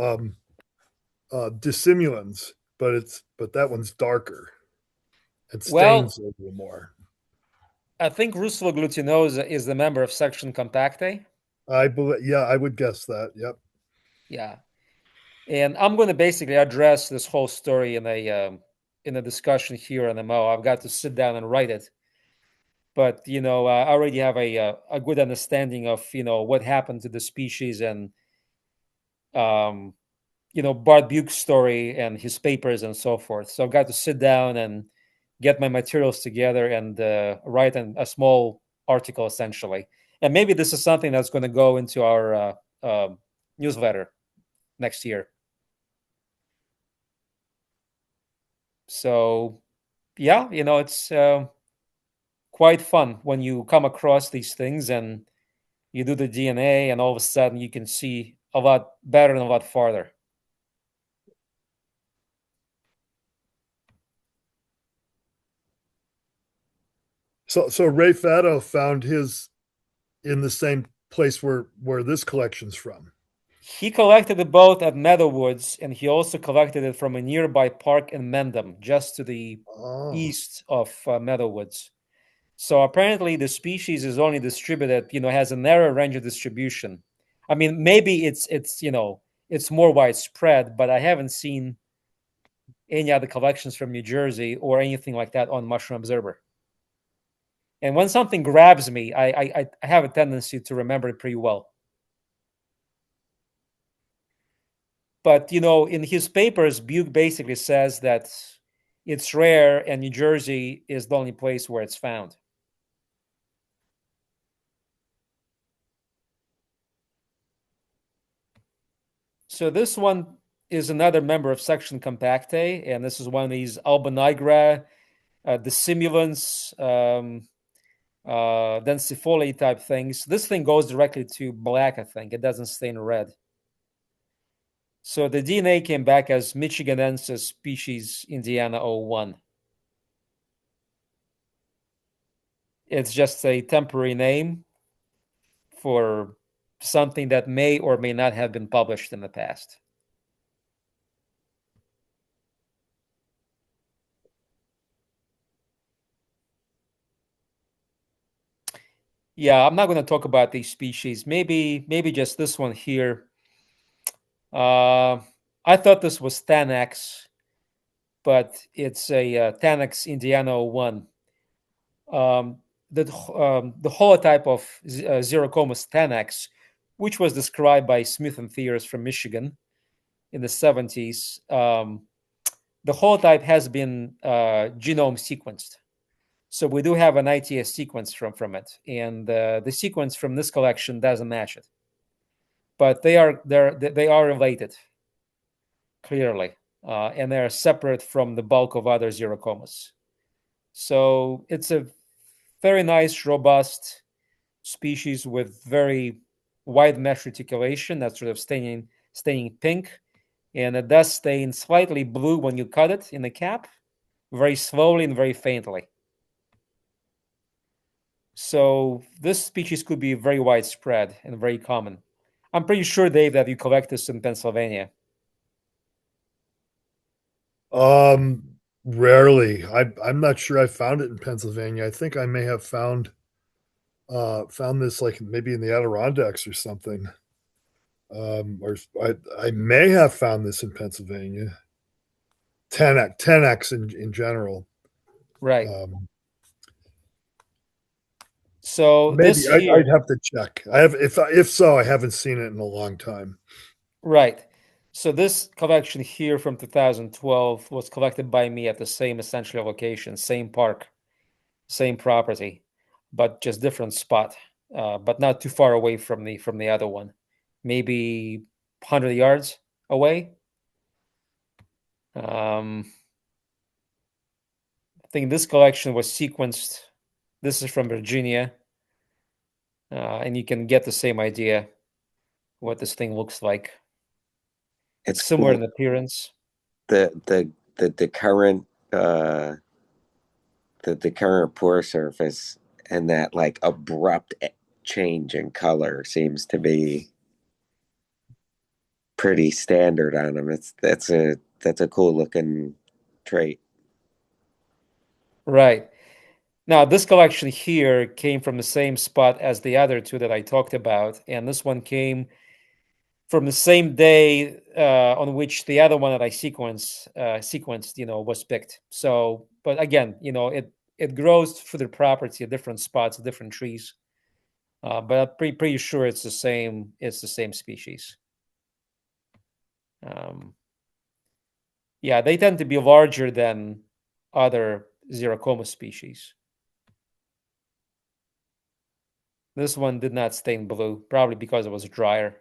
S4: dissimulans, but that one's darker and stains a little more.
S6: I think Russula glutinosa is the member of section compactae.
S4: I believe, yeah, I would guess that. Yep.
S6: Yeah, and I'm going to basically address this whole story in a discussion here on the Mo. I've got to sit down and write it. But, I already have a good understanding of, what happened to the species and, Bart Buch's story and his papers and so forth. So I've got to sit down and get my materials together and write a small article, essentially. And maybe this is something that's going to go into our newsletter next year. So, yeah, it's quite fun when you come across these things and you do the DNA and all of a sudden you can see a lot better and a lot farther.
S4: So Ray Fatto found his in the same place where this collection's from.
S6: He collected it both at Meadowwoods, and he also collected it from a nearby park in Mendham, just to the east of Meadowwoods. So apparently the species is only distributed, has a narrow range of distribution. I mean, maybe it's more widespread, but I haven't seen any other collections from New Jersey or anything like that on Mushroom Observer. And when something grabs me, I have a tendency to remember it pretty well. But, in his papers, Buch basically says that it's rare and New Jersey is the only place where it's found. So this one is another member of section compactae, and this is one of these albonigra, dissimulants, densifoliate type things. This thing goes directly to black, I think. It doesn't stain red. So the DNA came back as Michiganensis species Indiana 01. It's just a temporary name for something that may or may not have been published in the past. Yeah, I'm not going to talk about these species. Maybe just this one here. I thought this was Thanax, but it's a Thanax Indiana 01. The holotype of Xerocomus thanax, which was described by Smith and Thiers from Michigan in the 70s, the holotype has been genome sequenced. So we do have an ITS sequence from it, and the sequence from this collection doesn't match it. But they are related, clearly, and they are separate from the bulk of other Xerocomus. So it's a very nice, robust species with very wide mesh reticulation. That's sort of staining pink, and it does stain slightly blue when you cut it in the cap, very slowly and very faintly. So this species could be very widespread and very common. I'm pretty sure, Dave, that you collect this in Pennsylvania.
S4: Rarely. I'm not sure I found it in Pennsylvania. I think I may have found this like maybe in the Adirondacks or something. Or I may have found this in Pennsylvania. 10x in general.
S6: Right. So
S4: Maybe
S6: this here,
S4: I'd have to check. I have, if so, I haven't seen it in a long time.
S6: right. So this collection here from 2012 was collected by me at the same essentially location, same park, same property, but just different spot, but not too far away from the other one, maybe 100 yards away. I think this collection was sequenced. This is from Virginia, and you can get the same idea what this thing looks like.
S3: It's
S6: Similar
S3: cool.
S6: in appearance.
S3: The current the current pore surface and that like abrupt change in color seems to be pretty standard on them. That's a cool looking trait.
S6: Right. Now, this collection here came from the same spot as the other two that I talked about, and this one came from the same day on which the other one that I sequenced, was picked. So, but again, it grows for the property at different spots, different trees. But I'm pretty sure it's the same. It's the same species. Yeah, they tend to be larger than other Xerocomus species. This one did not stain blue, probably because it was drier.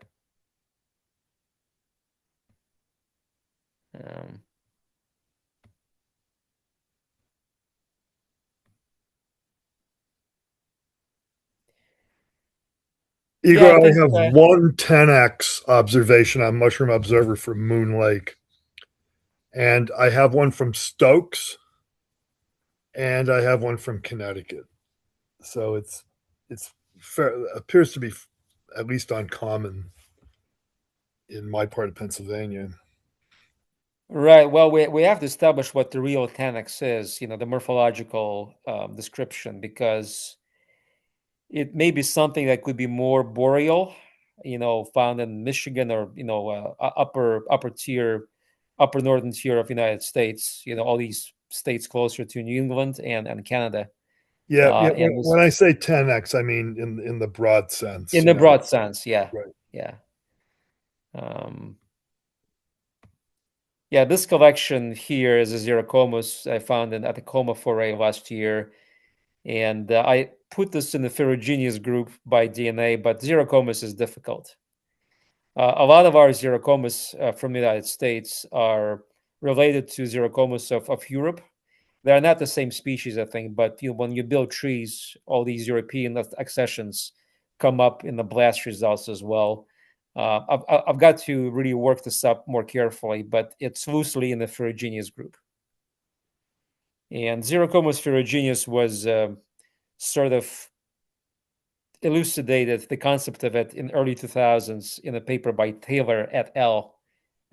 S4: Igor,
S6: I
S4: I
S6: think,
S4: have one 10x observation on Mushroom Observer for Moon Lake. And I have one from Stokes. And I have one from Connecticut. So it's fair, appears to be at least uncommon in my part of Pennsylvania.
S6: Right. Well, we have to establish what the real 10x is, the morphological description, because it may be something that could be more boreal, found in Michigan or upper tier, upper northern tier of United States. All these states closer to New England and Canada.
S4: Yeah,
S6: and
S4: when I say 10x, I mean in the broad sense.
S6: in the broad sense, yeah,
S4: Right.
S6: yeah. Yeah, this collection here is a Xerocomus I found at the Coma foray last year. And I put this in the ferrugineus group by DNA, but Xerocomus is difficult. A lot of our Xerocomus from the United States are related to Xerocomus of Europe. They are not the same species, I think, but when you build trees, all these European accessions come up in the blast results as well. I've got to really work this up more carefully, but it's loosely in the ferrugineus group. And Xerocomus ferrugineus was sort of elucidated the concept of it in early 2000s in a paper by Taylor et al.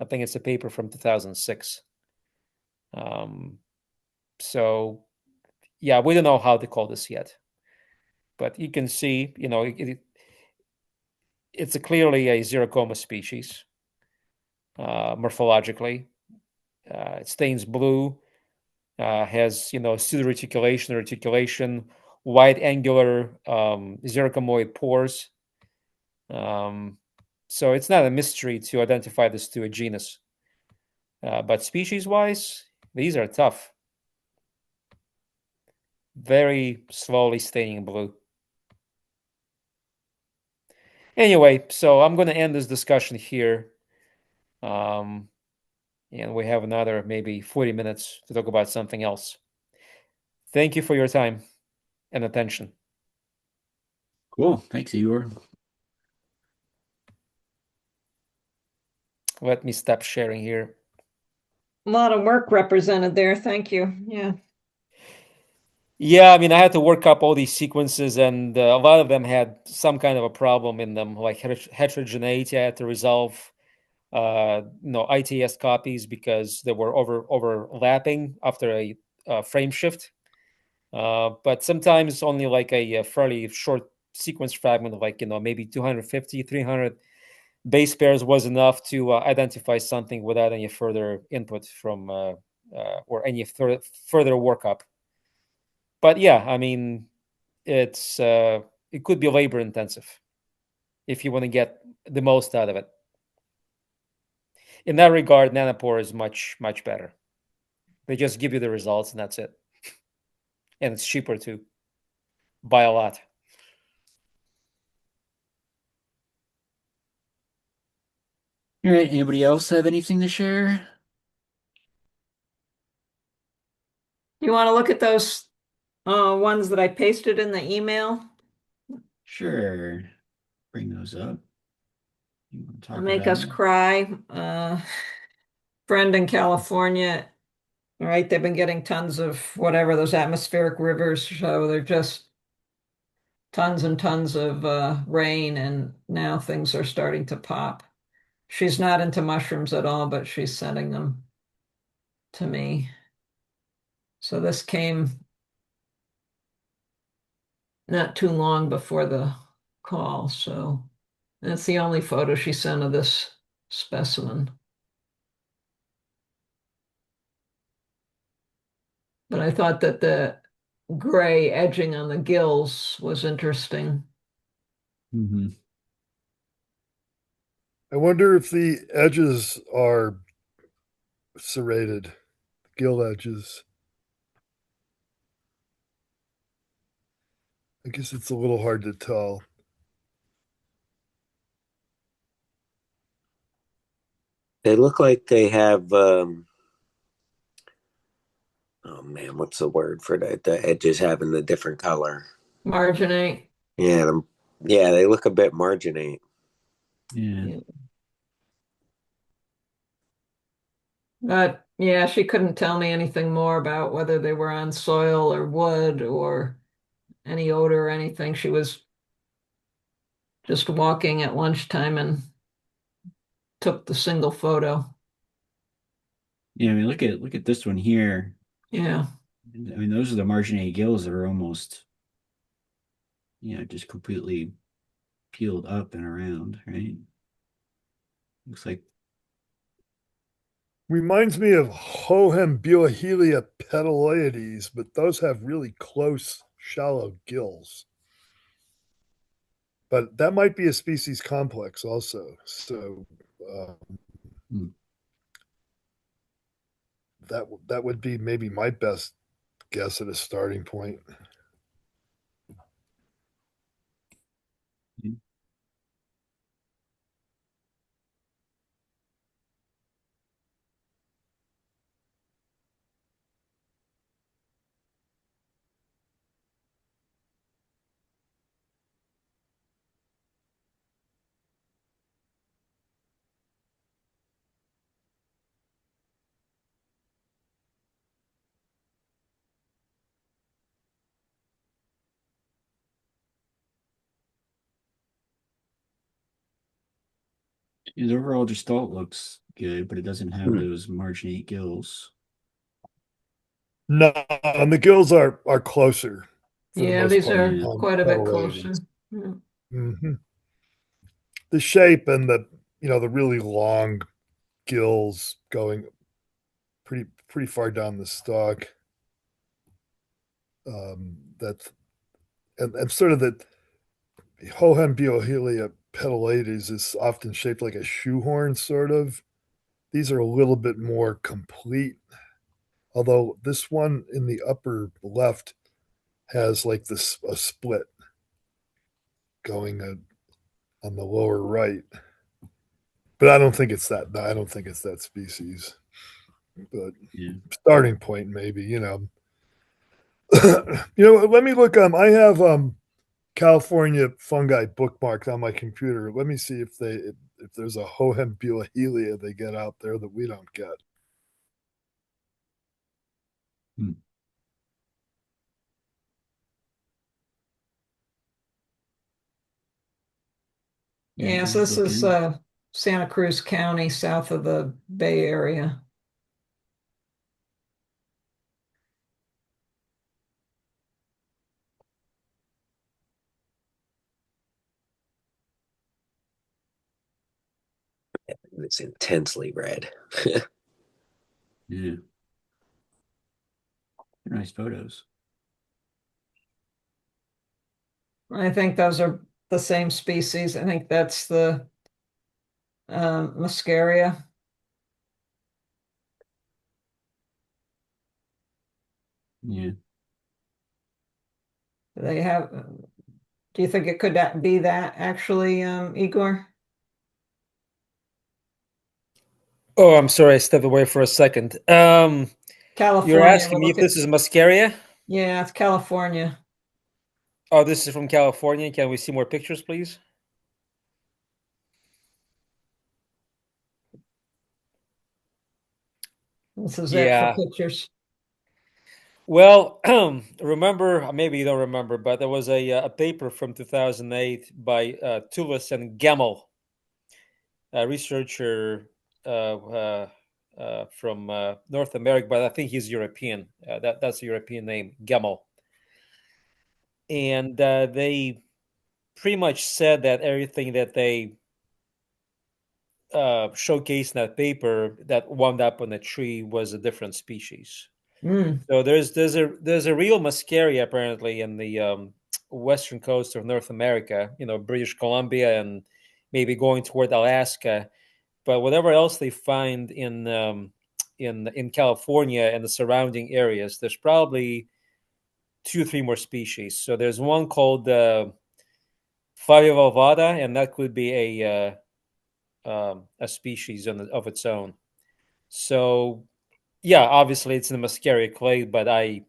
S6: I think it's a paper from 2006. So, yeah, we don't know how to call this yet. But you can see, it's clearly a Xerocomus species morphologically. It stains blue, has, pseudoreticulation, wide angular xerocomoid pores. So it's not a mystery to identify this to a genus. But species-wise, these are tough. Very slowly staining blue. Anyway, so I'm going to end this discussion here. And we have another maybe 40 minutes to talk about something else. Thank you for your time and attention.
S1: Cool. Thanks, Igor.
S6: Let me stop sharing here.
S2: A lot of work represented there. Thank you. Yeah.
S6: Yeah, I mean, I had to work up all these sequences, and a lot of them had some kind of a problem in them, like heterogeneity. I had to resolve, ITS copies because they were overlapping after a frame shift. But sometimes only like a fairly short sequence fragment, like maybe 250, 300 base pairs was enough to identify something without any further input from or any further workup. But yeah, I mean, it could be labor intensive if you want to get the most out of it. In that regard, nanopore is much, much better. They just give you the results and that's it. And it's cheaper too, by a lot.
S1: All right. Anybody else have anything to share?
S2: You want to look at those ones that I pasted in the email?
S1: Sure. Bring those up. You want to talk
S2: Make
S1: about
S2: us
S1: them?
S2: cry. Friend in California, right? They've been getting tons of whatever those atmospheric rivers show. They're just tons and tons of rain, and now things are starting to pop. She's not into mushrooms at all, but she's sending them to me. So this came not too long before the call. So that's the only photo she sent of this specimen. But I thought that the gray edging on the gills was interesting.
S1: Mm-hmm.
S4: I wonder if the edges are serrated, gill edges. I guess it's a little hard to tell.
S3: They look like they have oh man, what's the word for that? The edges having the different color.
S2: Marginate.
S3: Yeah, yeah, they look a bit marginate.
S1: Yeah.
S2: But yeah, she couldn't tell me anything more about whether they were on soil or wood or any odor or anything. She was just walking at lunchtime and took the single photo.
S1: Yeah, I mean, look at this one here.
S2: Yeah.
S1: I mean, those are the marginate gills that are almost, just completely peeled up and around, right? Looks like.
S4: Reminds me of Hohenbuehelia petaloides, but those have really close, shallow gills. But that might be a species complex also. So that would be maybe my best guess at a starting point.
S1: His overall gestalt looks good, but it doesn't have those marginate gills.
S4: No, and the gills are closer.
S2: Yeah, these are
S1: Yeah.
S2: quite a bit closer. Yeah.
S4: Mm-hmm. The shape and the really long gills going pretty far down the stalk. That's and sort of the Hohenbuehelia petaloides is often shaped like a shoehorn, sort of. These are a little bit more complete, although this one in the upper left has like this a split going on the lower right. But I don't think it's that. I don't think it's that species. But starting point, maybe. Let me look. I have California fungi bookmarked on my computer. Let me see if there's a Hohenbuehelia they get out there that we don't get.
S2: Yeah, so this is Santa Cruz County, south of the Bay Area.
S3: It's intensely red.
S1: Yeah. Nice photos.
S2: I think those are the same species. I think that's the muscaria.
S1: Yeah.
S2: They have. Do you think it could be that actually, Igor?
S6: Oh, I'm sorry, I stepped away for a second. You're
S2: California.
S6: asking
S2: We'll
S6: me
S2: look
S6: if
S2: at.
S6: this is muscaria?
S2: Yeah, it's California.
S6: Oh, this is from California. Can we see more pictures, please?
S2: This is it for
S6: Yeah.
S2: pictures.
S6: Well, remember, maybe you don't remember, but there was a paper from 2008 by Tullis and Gemmel, a researcher from North America, but I think he's European. That's a European name, Gemmel. And they pretty much said that everything that they showcased in that paper that wound up on the tree was a different species.
S2: Mm.
S6: So there's a real muscaria apparently in the western coast of North America, British Columbia and maybe going toward Alaska. But whatever else they find in California and the surrounding areas, there's probably 2 or 3 more species. So there's one called Favia and that could be a species of its own. So yeah, obviously it's in the muscaria clade, but I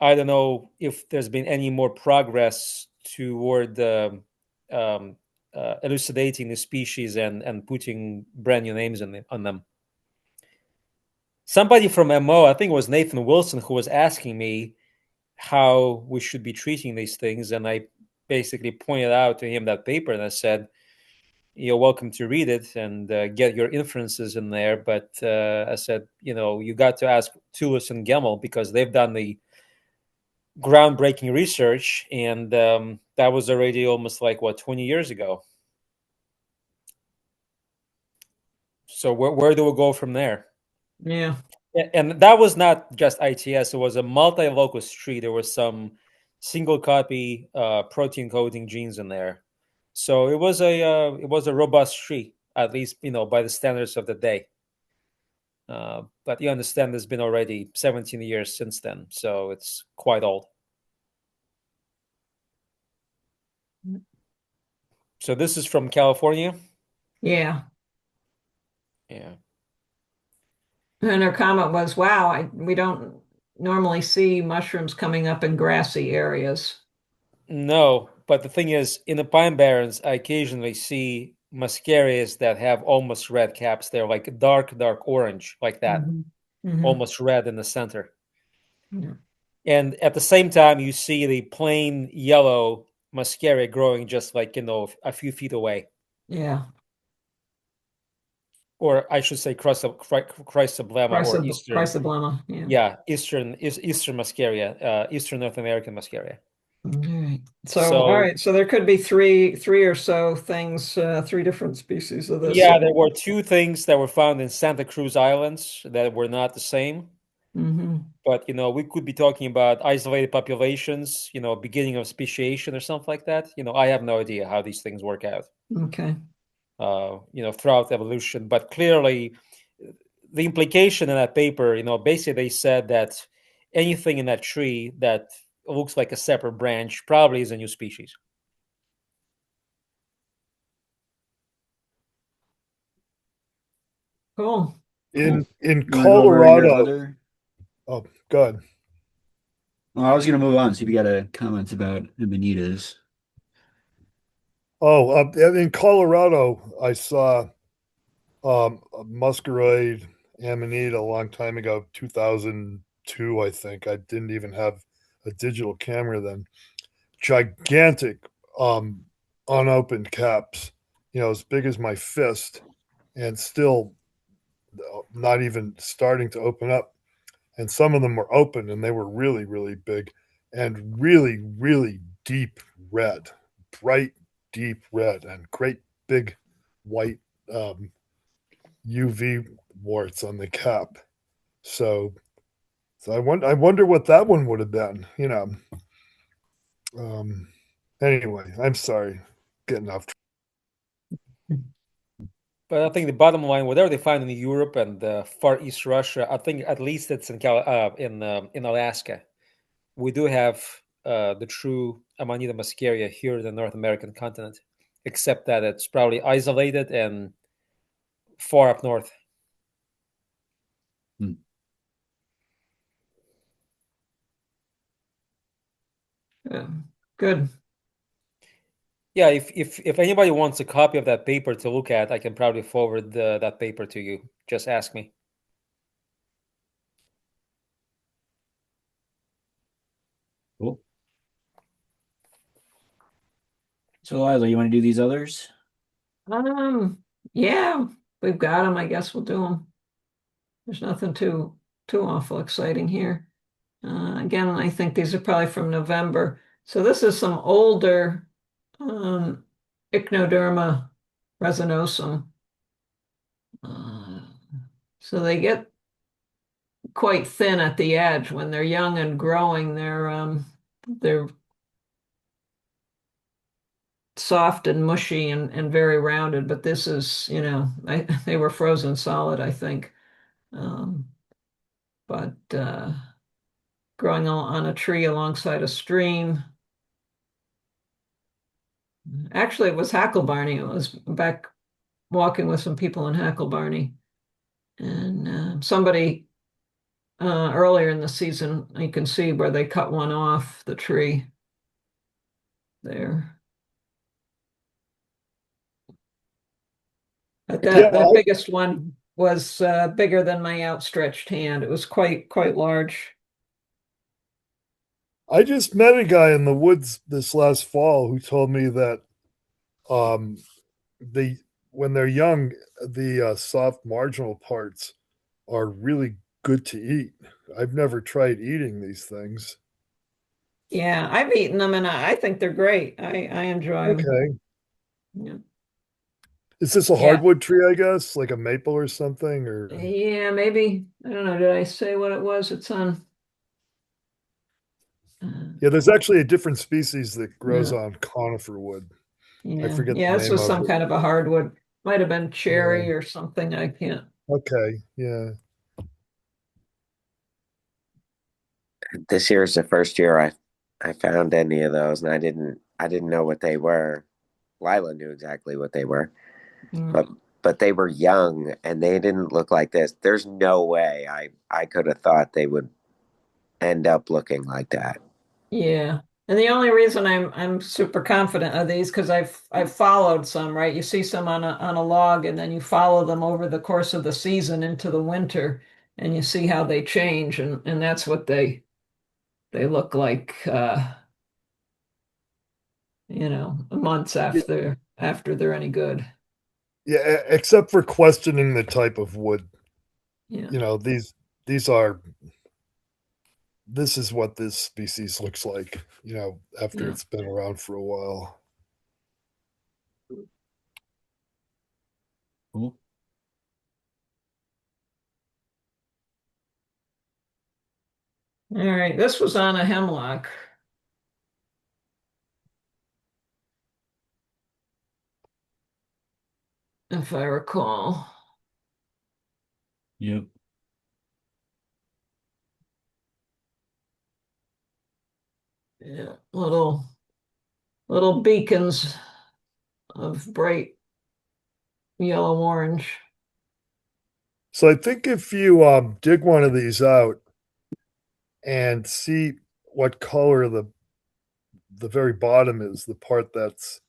S6: don't know if there's been any more progress toward elucidating the species and putting brand new names on them. Somebody from MO, I think it was Nathan Wilson, who was asking me how we should be treating these things, and I basically pointed out to him that paper, and I said, "You're welcome to read it and get your inferences in there." But I said, you got to ask Tullis and Gemmel because they've done the groundbreaking research, and that was already almost like 20 years ago. So where do we go from there?
S2: Yeah.
S6: And that was not just ITS; it was a multi-locus tree. There was some single copy protein coding genes in there, so it was a robust tree, at least by the standards of the day. But you understand, there's been already 17 years since then, so it's quite old. So this is from California.
S2: Yeah.
S6: Yeah.
S2: And her comment was, wow, we don't normally see mushrooms coming up in grassy areas.
S6: No, but the thing is, in the Pine Barrens, I occasionally see muscarias that have almost red caps. They're like dark orange, like that, almost red in the center.
S2: Yeah.
S6: And at the same time, you see the plain yellow muscaria growing just like, a few feet away.
S2: Yeah.
S6: Or I should say Chrysoblema or Eastern.
S2: Chrysoblema. Yeah.
S6: Yeah, Eastern muscaria, Eastern North American muscaria.
S2: All right. So,
S6: So,
S2: all right. So there could be three or so things, 3 different species of this.
S6: yeah, there were 2 things that were found in Santa Cruz Islands that were not the same. But we could be talking about isolated populations, beginning of speciation or something like that. I have no idea how these things work out.
S2: Okay.
S6: Throughout evolution. But clearly, the implication in that paper, basically they said that anything in that tree that looks like a separate branch probably is a new species.
S2: Cool.
S4: In
S1: You wanna go over your
S4: Colorado.
S1: other?
S4: Oh, good.
S1: Well, I was going to move on. See if you got a comment about Amanitas.
S4: Oh, in Colorado, I saw a muscaroid Amanita a long time ago, 2002, I think. I didn't even have a digital camera then. Gigantic, unopened caps, as big as my fist, and still not even starting to open up. And some of them were open, and they were really, really big, and really, really deep red, bright, deep red, and great big white UV warts on the cap. So I wonder what that one would have been. Anyway, I'm sorry, getting off.
S6: But I think the bottom line, whatever they find in Europe and Far East Russia, I think at least it's in Alaska. We do have the true Amanita muscaria here in the North American continent, except that it's probably isolated and far up north.
S2: Good.
S6: Yeah, if anybody wants a copy of that paper to look at, I can probably forward that paper to you. Just ask me.
S1: Cool. So, Liza, you want to do these others?
S2: Yeah, we've got them. I guess we'll do them. There's nothing too awful exciting here. Again, I think these are probably from November. So this is some older Ischnoderma resinosum. So they get quite thin at the edge when they're young and growing. They're soft and mushy and very rounded. But this is, they were frozen solid, I think. But growing on a tree alongside a stream. Actually, it was Hacklebarney. It was back walking with some people in Hacklebarney. And somebody earlier in the season, you can see where they cut one off the tree there. But that biggest one was bigger than my outstretched hand. It was quite large.
S4: I just met a guy in the woods this last fall who told me that when they're young, the soft marginal parts are really good to eat. I've never tried eating these things.
S2: Yeah, I've eaten them and I think they're great. I enjoy them.
S4: Okay.
S2: Yeah.
S4: Is this a hardwood tree, I guess? Like a maple or something? Or
S2: yeah, maybe. I don't know. Did I say what it was? It's on.
S4: Yeah, there's actually a different species that grows on conifer wood.
S2: Yeah,
S4: I forget the
S2: this
S4: name
S2: was
S4: of
S2: some
S4: it.
S2: kind of a hardwood. Might have been cherry or something. I can't.
S4: Okay, yeah.
S3: This year is the first year I found any of those, and I didn't know what they were. Lila knew exactly what they were, but they were young and they didn't look like this. There's no way I could have thought they would end up looking like that.
S2: Yeah. And the only reason I'm super confident of these because I've followed some, right? You see some on a log and then you follow them over the course of the season into the winter and you see how they change and that's what they look like months after they're any good.
S4: Yeah, except for questioning the type of wood.
S2: Yeah.
S4: This is what this species looks like, after it's been around for a while.
S1: Cool.
S2: All right, this was on a hemlock. If I recall.
S1: Yep.
S2: Yeah, little beacons of bright yellow orange.
S4: So I think if you dig one of these out and see what color the very bottom is, the part that's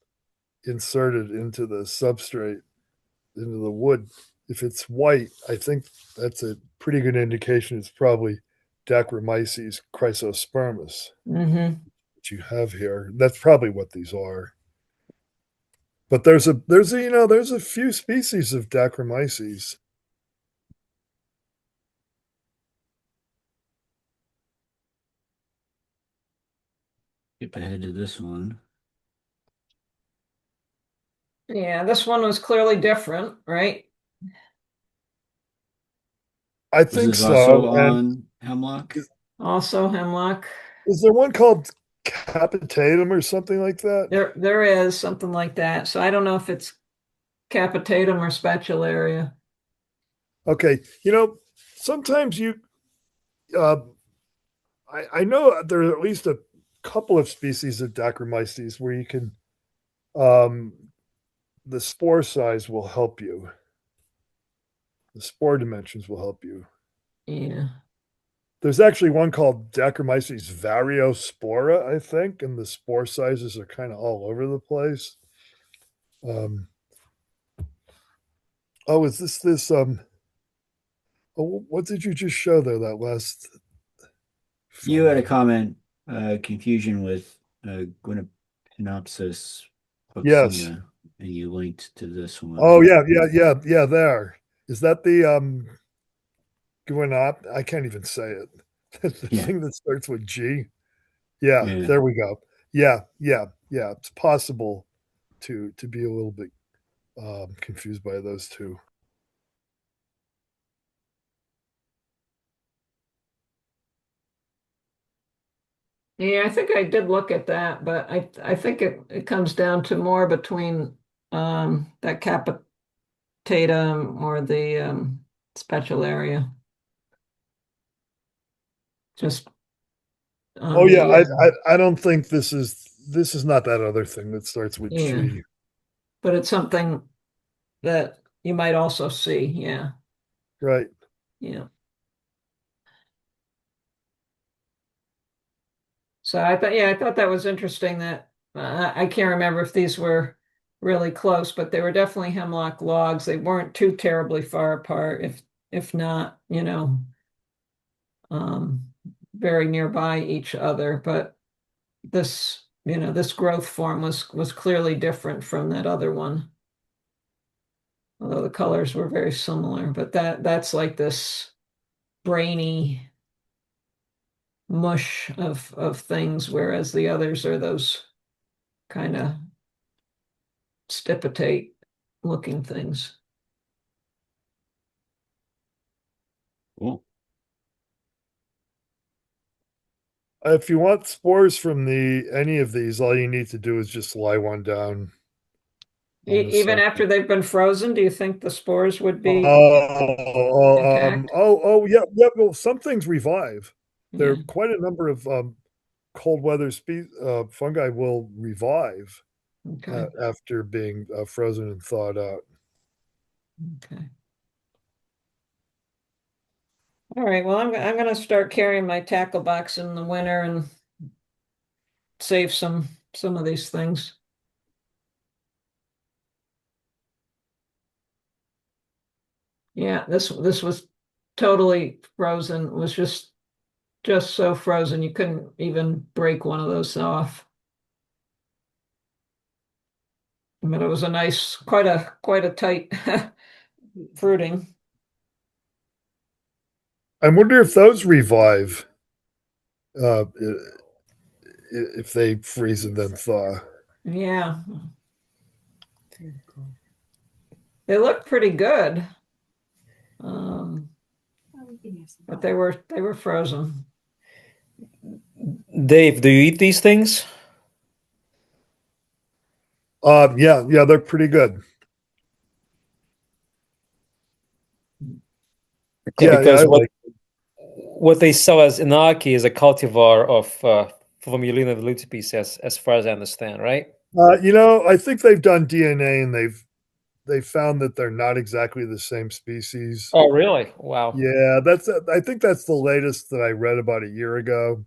S4: inserted into the substrate, into the wood, if it's white, I think that's a pretty good indication it's probably Dacromyces chrysospermus that you have here. That's probably what these are. But there's a few species of Dacromyces.
S1: Skip ahead to this one.
S2: Yeah, this one was clearly different, right?
S4: I think so.
S1: Also on hemlock.
S2: Also hemlock.
S4: Is there one called capitatum or something like that?
S2: There is something like that. So I don't know if it's capitatum or spatularia.
S4: Okay, sometimes uh, I know there are at least a couple of species of Dacromyces where you can, the spore size will help you. The spore dimensions will help you.
S2: Yeah.
S4: There's actually one called Dacromyces variospora, I think, and the spore sizes are kind of all over the place. Is this what did you just show there? That last
S1: You had a comment, confusion with Gwynopinopsis
S4: Yes.
S1: hoxina, and you linked to this one.
S4: Oh yeah. There is that the Gwynop. I can't even say it. The thing that starts with G. Yeah, there we go. Yeah. It's possible to be a little bit confused by those two.
S2: Yeah, I think I did look at that, but I think it comes down to more between that capitatum or the spatularia. Just
S4: Oh yeah, I don't think this is not that other thing that starts with G.
S2: But it's something that you might also see. Yeah.
S4: Right.
S2: Yeah. So I thought that was interesting that I can't remember if these were really close, but they were definitely hemlock logs. They weren't too terribly far apart, if not, very nearby each other. But this growth form was clearly different from that other one. Although the colors were very similar, but that's like this brainy mush of things, whereas the others are those kind of stipitate looking things.
S1: Cool.
S4: If you want spores from any of these, all you need to do is just lie one down.
S2: Even after they've been frozen, do you think the spores would be intact?
S4: Yeah. Well, some things revive. There are quite a number of cold weather fungi will revive after being frozen and thawed out.
S2: Okay. All right. Well, I'm going to start carrying my tackle box in the winter and save some of these things. Yeah, this was totally frozen. It was just so frozen you couldn't even break one of those off. But it was a nice, quite a tight fruiting.
S4: I wonder if those revive if they freeze and then thaw.
S2: Yeah. They look pretty good. But they were frozen.
S6: Dave, do you eat these things?
S4: Yeah, they're pretty good.
S6: Okay, because what they sell as inaki is a cultivar of Philomulina velutipes, as far as I understand, right?
S4: I think they've done DNA and they've found that they're not exactly the same species.
S6: Oh, really? Wow.
S4: Yeah, I think that's the latest that I read about a year ago.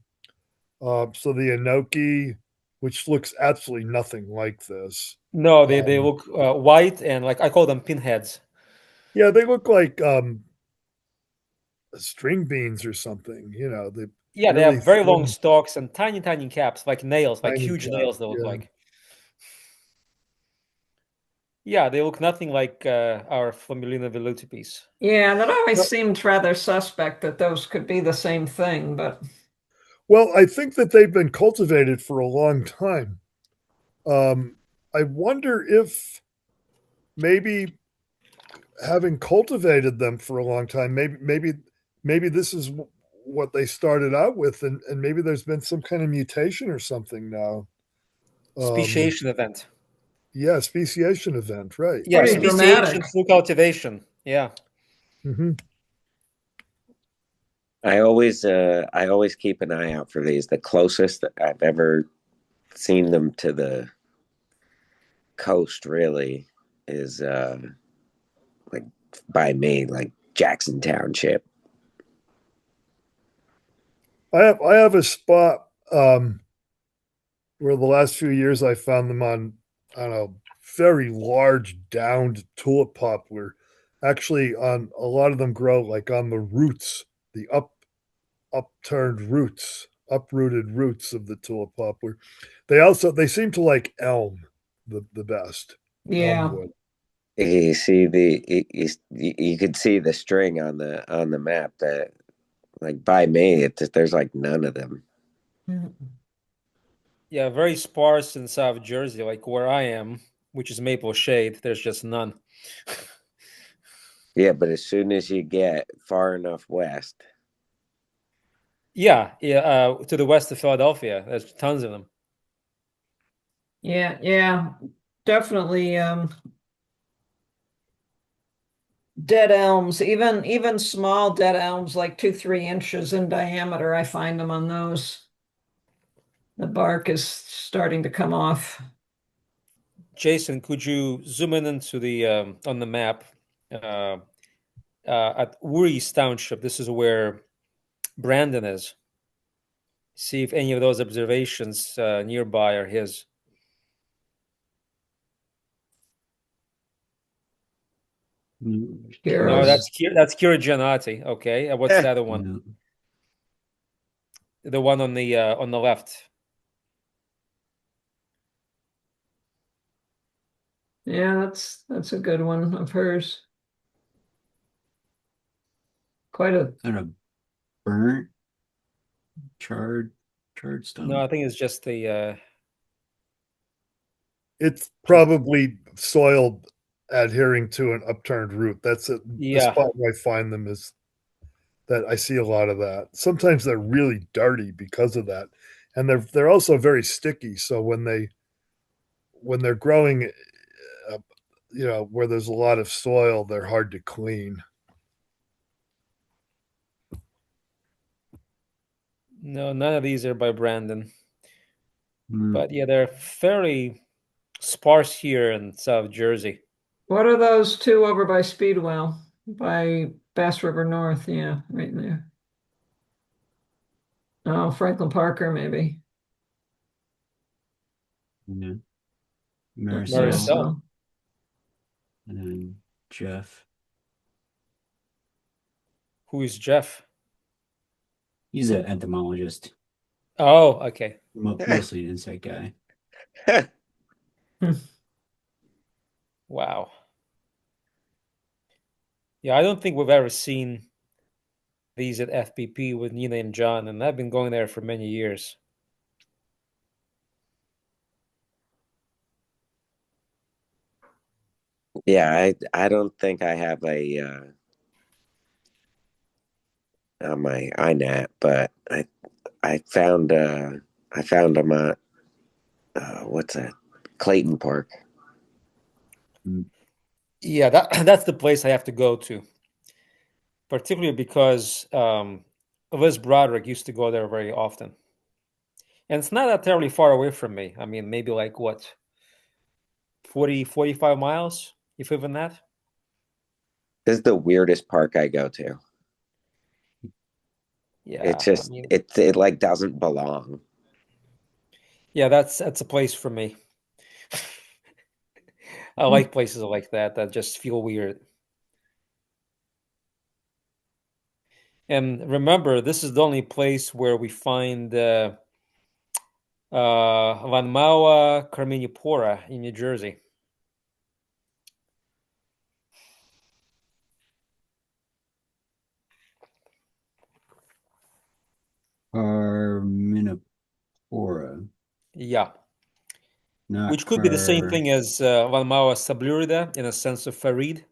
S4: So the enoki, which looks absolutely nothing like this.
S6: No, they look white and like I call them pinheads.
S4: Yeah, they look like string beans or something.
S6: They
S4: really
S6: have very long stalks and tiny caps, like nails, like huge nails. They look like. Yeah, they look nothing like our Philomulina velutipes.
S2: Yeah, that always seemed rather suspect that those could be the same thing, but.
S4: Well, I think that they've been cultivated for a long time. I wonder if maybe having cultivated them for a long time, maybe this is what they started out with, and maybe there's been some kind of mutation or something now.
S6: Speciation event.
S4: Yeah, speciation event, right?
S6: Yeah,
S2: Pretty dramatic.
S6: speciation through cultivation. Yeah.
S4: Hmm.
S3: I always keep an eye out for these. The closest that I've ever seen them to the coast really is like by me, like Jackson Township.
S4: I have a spot where the last few years I found them on a very large downed tulip poplar. Actually, on a lot of them grow like on the roots, the upturned roots, uprooted roots of the tulip poplar. They seem to like elm the best.
S2: Yeah.
S4: Elm wood.
S3: You see you could see the string on the map that like by me there's like none of them.
S6: Yeah, very sparse in South Jersey, like where I am, which is Maple Shade. There's just none.
S3: Yeah, but as soon as you get far enough west,
S6: Yeah, to the west of Philadelphia, there's tons of them.
S2: Yeah, definitely dead elms, even small dead elms like 2-3 inches in diameter. I find them on those. The bark is starting to come off.
S6: Jason, could you zoom in into the on the map at Voorhees Township? This is where Brandon is. See if any of those observations nearby are his.
S2: Here
S6: No,
S2: is-
S6: that's Kira Giannati. Okay, what's the other one? The one on the left.
S2: Yeah, that's a good one of hers. Quite a
S1: Kind of burnt, charred stump.
S6: No, I think it's just the.
S4: It's probably soil adhering to an upturned root. That's it. The
S6: Yeah.
S4: spot where I find them is that I see a lot of that. Sometimes they're really dirty because of that, and they're also very sticky. So when they're growing, where there's a lot of soil, they're hard to clean.
S6: No, none of these are by Brandon.
S1: Mm.
S6: But yeah, they're fairly sparse here in South Jersey.
S2: What are those two over by Speedwell, by Bass River North? Yeah, right there. Oh, Franklin Parker, maybe.
S1: Yeah.
S6: Maricel.
S2: Maricel.
S1: And then Jeff.
S6: Who is Jeff?
S1: He's an entomologist,
S6: Oh, okay.
S1: mostly an insect guy.
S6: Wow. Yeah, I don't think we've ever seen these at FPP with Nina and John, and I've been going there for many years.
S3: yeah, I don't think I have a on my iNat, but I found them at what's that? Clayton Park.
S6: Yeah, that's the place I have to go to, particularly because Liz Broderick used to go there very often. And it's not that terribly far away from me. I mean, maybe like what, 40, 45 miles, if even that?
S3: This is the weirdest park I go to.
S6: Yeah,
S3: It's just
S6: I mean,
S3: it like doesn't belong.
S6: yeah, that's a place for me. I like places like that just feel weird. And remember, this is the only place where we find Lanmaoa carminipora in New Jersey.
S1: Carminipora.
S6: Yeah.
S1: Not
S6: Which could be the same thing as Lanmaoa sublurida in a sense of Farid.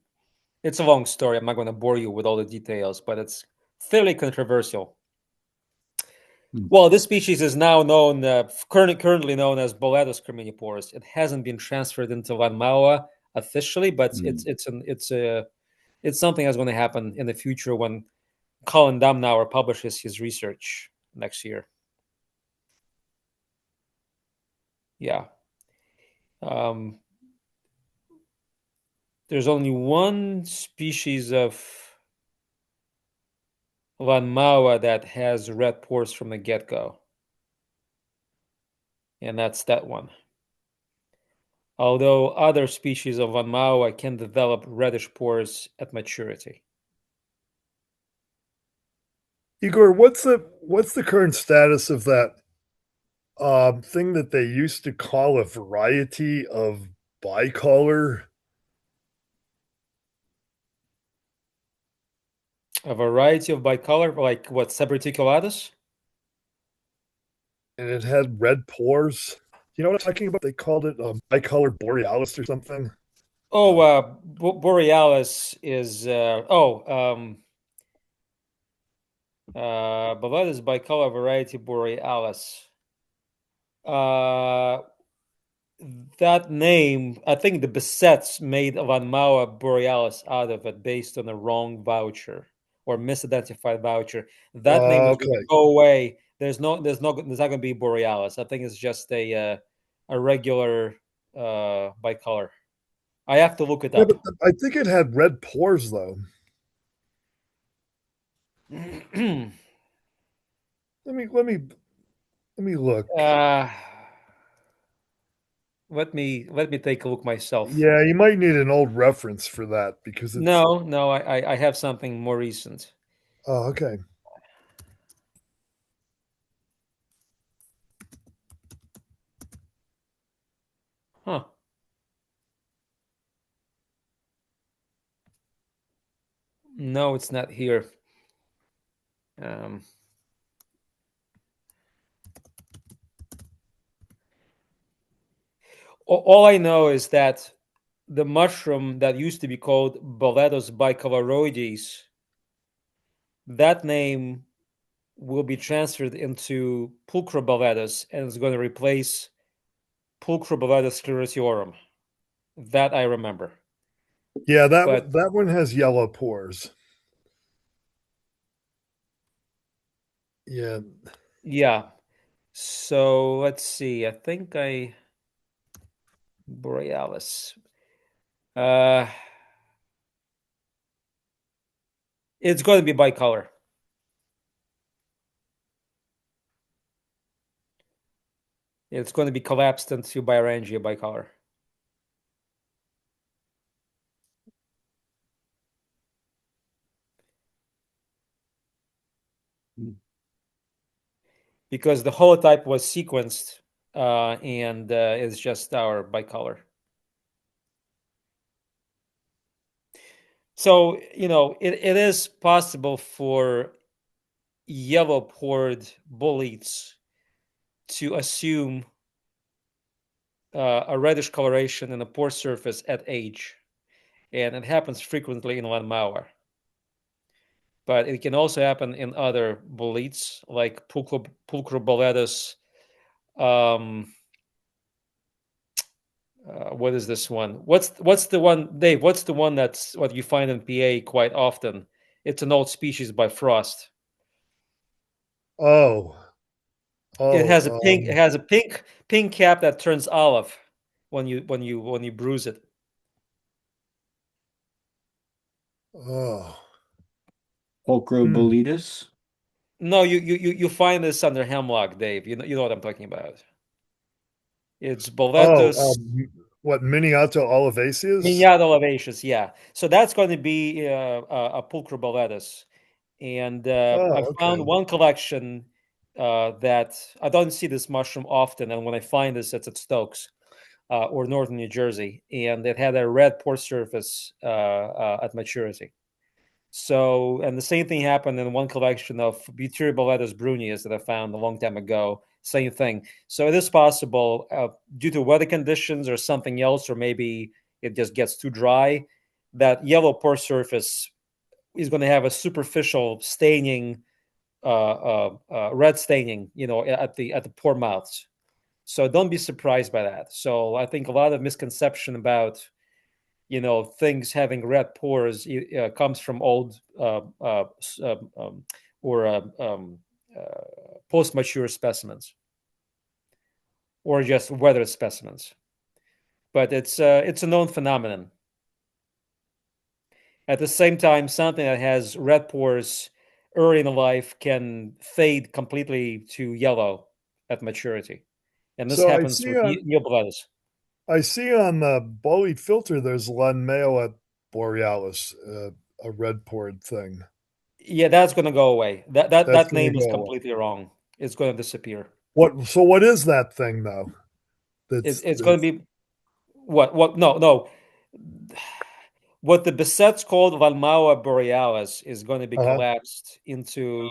S6: It's a long story. I'm not going to bore you with all the details, but it's fairly controversial. Well, this species is now known, currently known as Boletus criminiporus. It hasn't been transferred into Lanmaoa officially, but it's something that's going to happen in the future when Colin Damnauer publishes his research next year. Yeah. There's only one species of Lanmaoa that has red pores from the get-go, and that's that one. Although other species of Lanmaoa can develop reddish pores at maturity.
S4: Igor, what's the current status of that thing that they used to call a variety of bicolor?
S6: A variety of bicolor, like what, subreticulatus?
S4: And it had red pores. You know what I'm talking about? They called it bicolor borealis or something.
S6: Oh, borealis is Boletus bicolor variety borealis. That name, I think the Besets made Lanmaoa borealis out of it based on a wrong voucher or misidentified voucher. That name is going to go away. There's not going to be borealis. I think it's just a regular bicolor. I have to look it up.
S4: But I think it had red pores though. let me look.
S6: Let me take a look myself.
S4: Yeah, you might need an old reference for that because it's
S6: no, I have something more recent.
S4: Oh, okay.
S6: Huh. No, it's not here. All I know is that the mushroom that used to be called Boletus bicoloroides, that name will be transferred into Pulchroboletus and is going to replace Pulchroboletus sclerotiorum. That I remember.
S4: Yeah, that one has yellow pores. Yeah.
S6: Yeah. So let's see. I think Borealis. It's going to be bicolor. It's going to be collapsed into Biorangia bicolor. Because the holotype was sequenced and it's just our bicolor. So, it is possible for yellow-pored boletes to assume a reddish coloration in the pore surface at age. And it happens frequently in Lanmaoa. But it can also happen in other boletes, like Pulchroboletus. What is this one? What's the one, Dave? What's the one that's what you find in PA quite often? It's an old species by Frost. It has a pink. It has a pink cap that turns olive when you bruise it.
S4: Oh.
S1: Aureoboletus?
S6: No, you find this under hemlock, Dave. You know what I'm talking about. It's Boletus.
S4: What, Miniato olivaceus?
S6: Miniato olivaceus, yeah. So that's going to be a Pulchroboletus. And I found one collection that I don't see this mushroom often. And when I find this, it's at Stokes or northern New Jersey. And it had a red pore surface at maturity. So, and the same thing happened in one collection of Butyroboletus bruneus that I found a long time ago. Same thing. So it is possible due to weather conditions or something else, or maybe it just gets too dry, that yellow pore surface is going to have a superficial staining red staining, at the pore mouths. So don't be surprised by that. So I think a lot of misconception about things having red pores comes from old post-mature specimens, or just weathered specimens. But it's a known phenomenon. At the same time, something that has red pores early in life can fade completely to yellow at maturity, and this
S4: So
S6: happens with Neoboletus.
S4: I see on the bolete filter there's Lanmaoa borealis, a red pored thing.
S6: Yeah, that's going to go away. That
S4: That's going
S6: name
S4: to
S6: is
S4: go away.
S6: completely wrong. It's going to disappear.
S4: So what is that thing though?
S6: It's going to be what? No. What the Besset's called Lanmaoa borealis is going to be collapsed into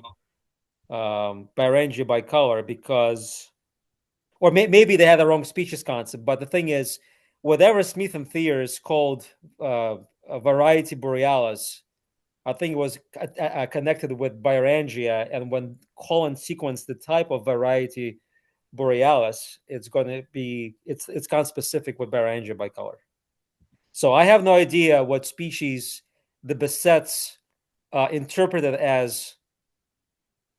S6: Beringia bicolor because, or maybe they had the wrong species concept. But the thing is, whatever Smith and Thiers called a variety borealis, I think it was connected with Beringia, and when Colin sequenced the type of variety borealis, it's going to be it's conspecific with Beringia bicolor. So I have no idea what species the Besset's interpreted as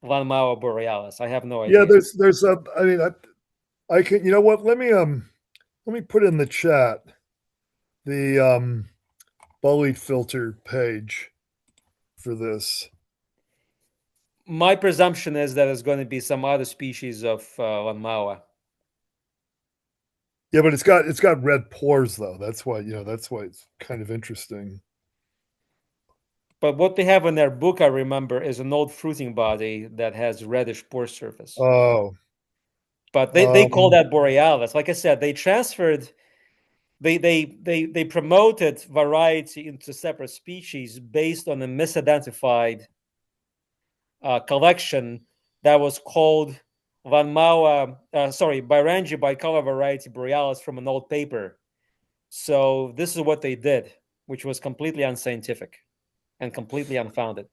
S6: Lanmaoa borealis. I have no idea.
S4: Yeah, there's a. I mean, I can. You know what? Let me put in the chat the bolete filter page for this.
S6: My presumption is that it's going to be some other species of Lanmaoa.
S4: Yeah, but it's got red pores though. That's why it's kind of interesting.
S6: But what they have in their book, I remember, is an old fruiting body that has reddish pore surface.
S4: Oh,
S6: but they call that borealis. Like I said, they transferred. They promoted variety into separate species based on a misidentified collection that was called Beringia bicolor variety borealis from an old paper. So this is what they did, which was completely unscientific and completely unfounded.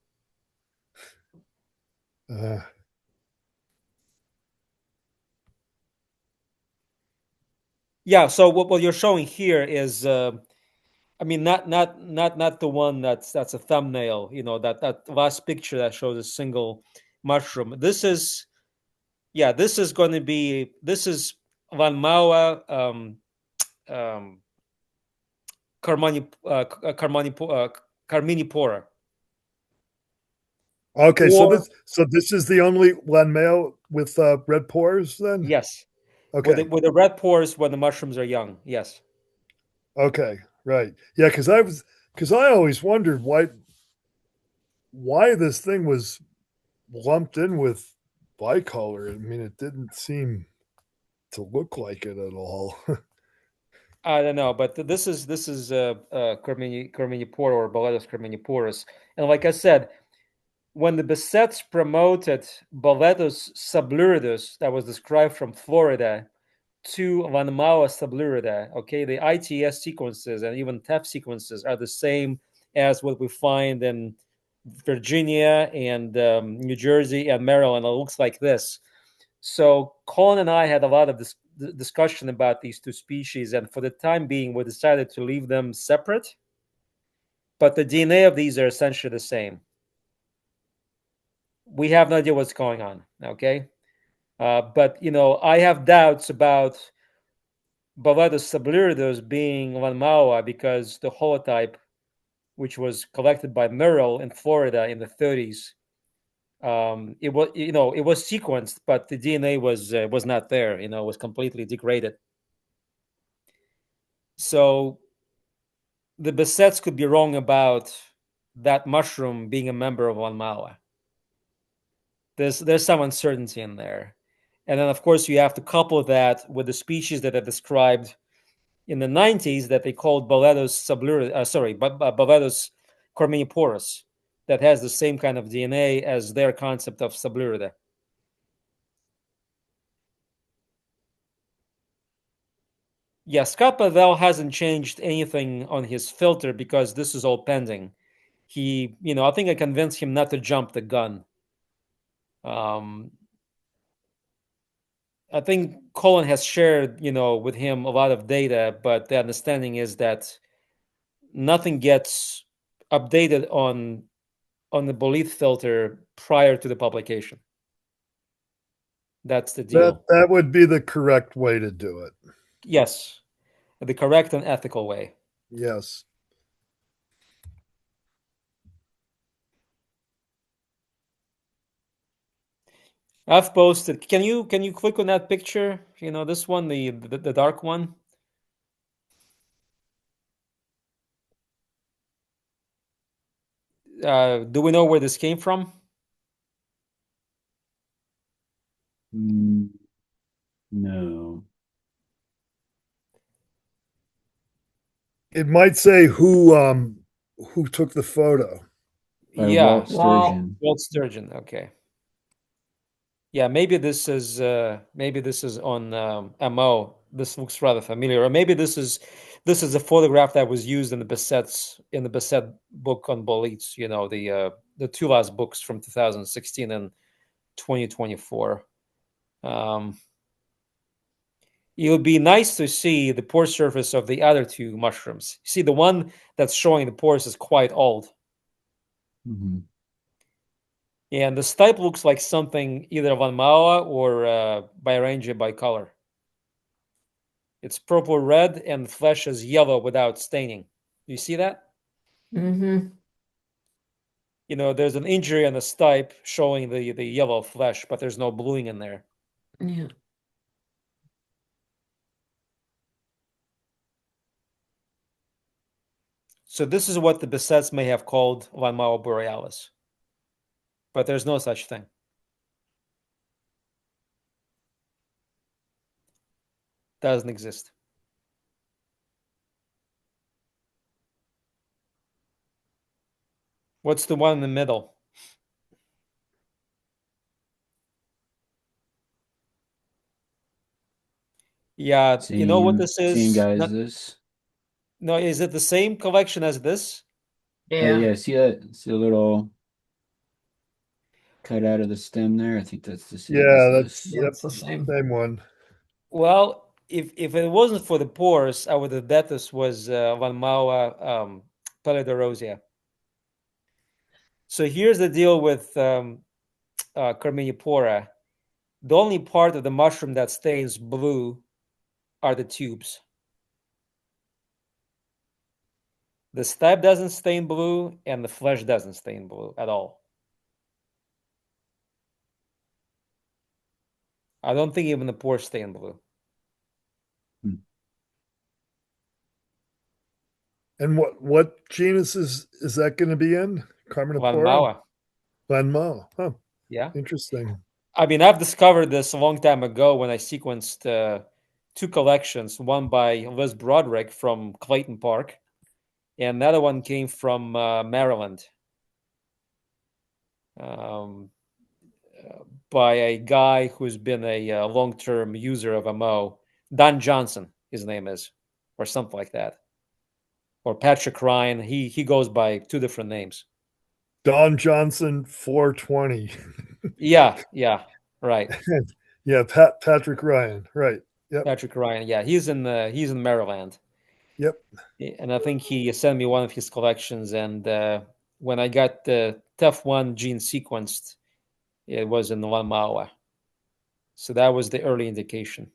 S6: Yeah. So what you're showing here is, not the one that's a thumbnail. That last picture that shows a single mushroom. This is Lanmaoa carminipora.
S4: Okay, so this is the only Lanmaoa with red pores then?
S6: Yes.
S4: Okay.
S6: With the red pores when the mushrooms are young. Yes.
S4: Okay, right. Yeah, because I always wondered why this thing was lumped in with bicolor. I mean, it didn't seem to look like it at all.
S6: I don't know, but this is carminipora or Boletus carminiporus, and like I said, when the Besset's promoted Boletus subluridus that was described from Florida to Lanmaoa sublurida, okay, the ITS sequences and even TEF sequences are the same as what we find in Virginia and New Jersey and Maryland. It looks like this. So Colin and I had a lot of discussion about these two species, and for the time being, we decided to leave them separate. But the DNA of these are essentially the same. We have no idea what's going on, okay? But, I have doubts about Boletus subluridus being Lanmaoa because the holotype, which was collected by Merrill in Florida in the 30s, it was sequenced, but the DNA was not there. It was completely degraded. So the Besset's could be wrong about that mushroom being a member of Lanmaoa. There's some uncertainty in there, and then of course you have to couple that with the species that are described in the 90s that they called Boletus Boletus carminiporus, that has the same kind of DNA as their concept of sublurida. Yeah, Scott Pavel hasn't changed anything on his filter because this is all pending. I think I convinced him not to jump the gun. I think Colin has shared, with him a lot of data, but the understanding is that nothing gets updated on the Bolith filter prior to the publication. That's the deal.
S4: That would be the correct way to do it.
S6: Yes, the correct and ethical way.
S4: Yes.
S6: I've posted. Can you click on that picture? This one, the dark one. Do we know where this came from?
S1: No.
S4: It might say who took the photo.
S1: By
S6: Yeah,
S1: Walt Sturgeon.
S6: Walt Sturgeon. Okay. Yeah, maybe this is on MO. This looks rather familiar, or maybe this is a photograph that was used in the Basset book on Boletus. The two last books from 2016 and 2024. It would be nice to see the pore surface of the other two mushrooms. See, the one that's showing the pores is quite old.
S1: Mm-hmm.
S6: And the stipe looks like something either Lanmaoa or Biorangia bicolor. It's purple red and the flesh is yellow without staining. You see that?
S2: Mm-hmm.
S6: There's an injury on the stipe showing the yellow flesh, but there's no bluing in there.
S2: Yeah.
S6: So this is what the Bassets may have called Lanmaoa borealis. But there's no such thing. Doesn't exist. What's the one in the middle? Yeah, you know what this is?
S1: Same guy as this.
S6: No, is it the same collection as this?
S2: Yeah.
S1: Yeah, see that? See a little cut out of the stem there? I think that's the same as this.
S2: Yeah, it's the same.
S4: Same one.
S6: Well, if it wasn't for the pores, I would have bet this was Lanmaoa palliderosea. So here's the deal with Carminipora. The only part of the mushroom that stains blue are the tubes. The stipe doesn't stain blue, and the flesh doesn't stain blue at all. I don't think even the pores stain blue.
S4: And what genus is that going to be in? Carminipora? Lanmaoa. Huh.
S6: Yeah.
S4: Interesting.
S6: I mean, I've discovered this a long time ago when I sequenced two collections, one by Liz Broderick from Clayton Park, and another one came from Maryland by a guy who's been a long-term user of MO. Don Johnson, his name is, or something like that. Or Patrick Ryan. He goes by two different names.
S4: Don Johnson 420.
S6: Yeah, right.
S4: Yeah, Patrick Ryan, right. Yep.
S6: Patrick Ryan, yeah. He's in Maryland.
S4: Yep.
S6: And I think he sent me one of his collections, and when I got the TEF1 gene sequenced, it was in the Lanmaoa. So that was the early indication.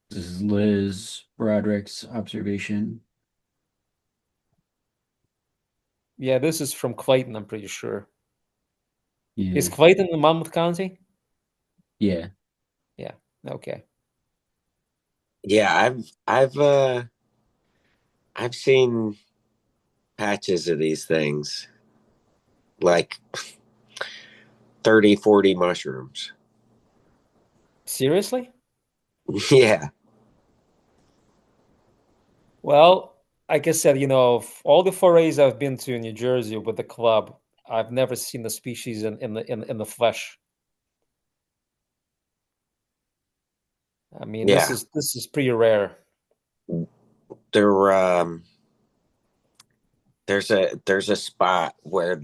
S1: This is Liz Broderick's observation.
S6: Yeah, this is from Clayton, I'm pretty sure.
S1: Yeah.
S6: Is Clayton in Monmouth County?
S1: Yeah.
S6: Yeah. Okay.
S3: Yeah, I've seen patches of these things, like 30, 40 mushrooms.
S6: Seriously?
S3: Yeah.
S6: Well, like I said, all the forays I've been to in New Jersey with the club, I've never seen the species in the flesh. I mean,
S3: Yeah.
S6: this is pretty rare.
S3: there there's a spot where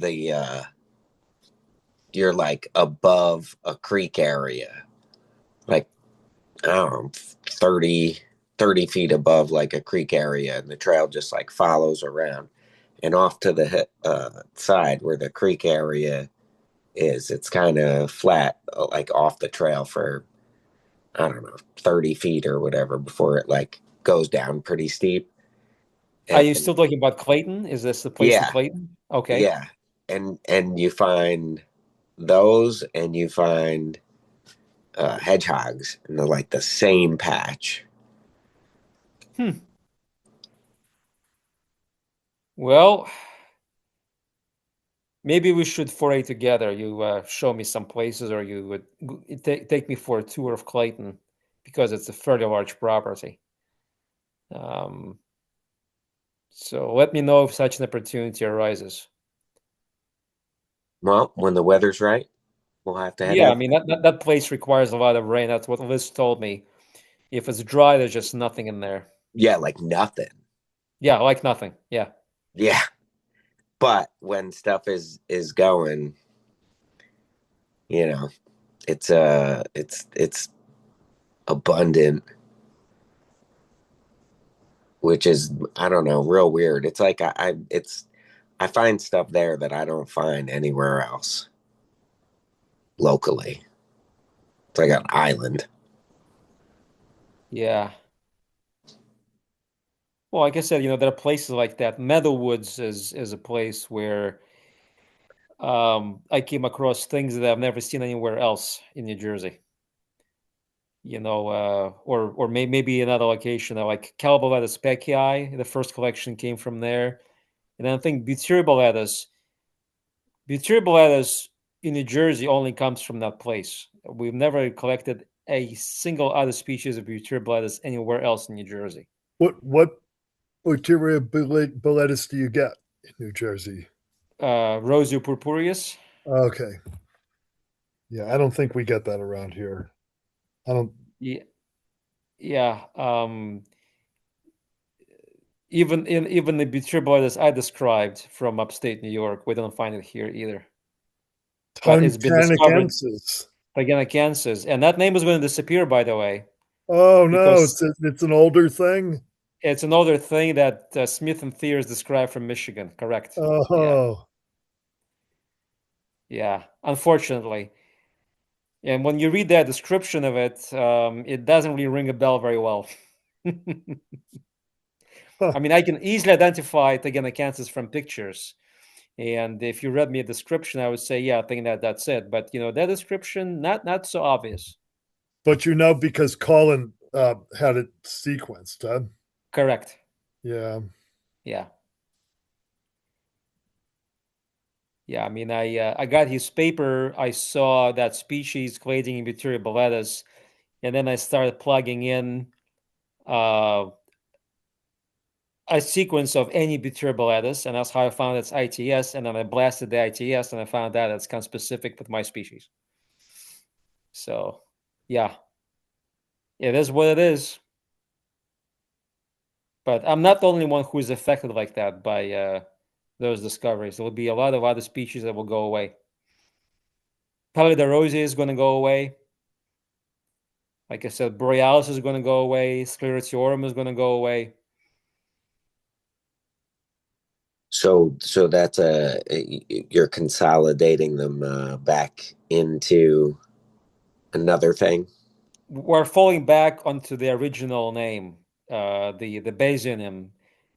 S3: you're like above a creek area, like I don't know, 30 feet above like a creek area, and the trail just like follows around. And off to the side where the creek area is, it's kind of flat, like off the trail for, I don't know, 30 feet or whatever before it like goes down pretty steep.
S6: Are
S3: And,
S6: you still talking about Clayton? Is this the place in
S3: yeah,
S6: Clayton? Okay.
S3: yeah. And you find those, and you find hedgehogs in like the same patch.
S6: Well, maybe we should foray together. You show me some places, or you would take me for a tour of Clayton, because it's a fairly large property. So let me know if such an opportunity arises.
S3: Well, when the weather's right, we'll have to head
S6: Yeah, I
S3: out.
S6: mean that place requires a lot of rain. That's what Liz told me. If it's dry, there's just nothing in there.
S3: Yeah, like nothing.
S6: Yeah, like nothing. Yeah.
S3: Yeah. But when stuff is going, it's abundant, which is, I don't know, real weird. It's like I find stuff there that I don't find anywhere else locally. It's like an island.
S6: Yeah. Well, like I said, there are places like that. Meadowwoods is a place where I came across things that I've never seen anywhere else in New Jersey. Or maybe another location, like Caloboletus pecci. The first collection came from there. And then I think Butyroboletus in New Jersey only comes from that place. We've never collected a single other species of Butyroboletus anywhere else in New Jersey.
S4: What Boletus do you get in New Jersey?
S6: Rosio purpureus.
S4: Okay. Yeah, I don't think we get that around here. I don't.
S6: Yeah, yeah. Even the Butyroboletus I described from upstate New York, we don't find it here either. But it's been discovered Titanicensis, and that name is going to disappear, by the way.
S4: Oh no,
S6: because
S4: it's an older thing.
S6: it's another thing that Smith and Thiers described from Michigan. Correct.
S4: Oh,
S6: Yeah. Unfortunately. And when you read that description of it, it doesn't really ring a bell very well.
S4: Huh.
S6: I mean, I can easily identify Titanicensis from pictures. And if you read me a description, I would say, yeah, I think that's it. But that description, not so obvious.
S4: But because Colin had it sequenced, huh?
S6: Correct.
S4: Yeah.
S6: Yeah. Yeah, I mean, I got his paper. I saw that species Cladonia Butyroboletus, and then I started plugging in a sequence of any Butyroboletus, and that's how I found its ITS. And then I blasted the ITS, and I found out it's conspecific with my species. So, yeah, it is what it is. But I'm not the only one who is affected like that by those discoveries. There will be a lot of other species that will go away. Palliderosea is going to go away. Like I said, Borealis is going to go away. Sclerotiorum is going to go away.
S3: So that's you're consolidating them back into another thing.
S6: We're falling back onto the original name, the basionym,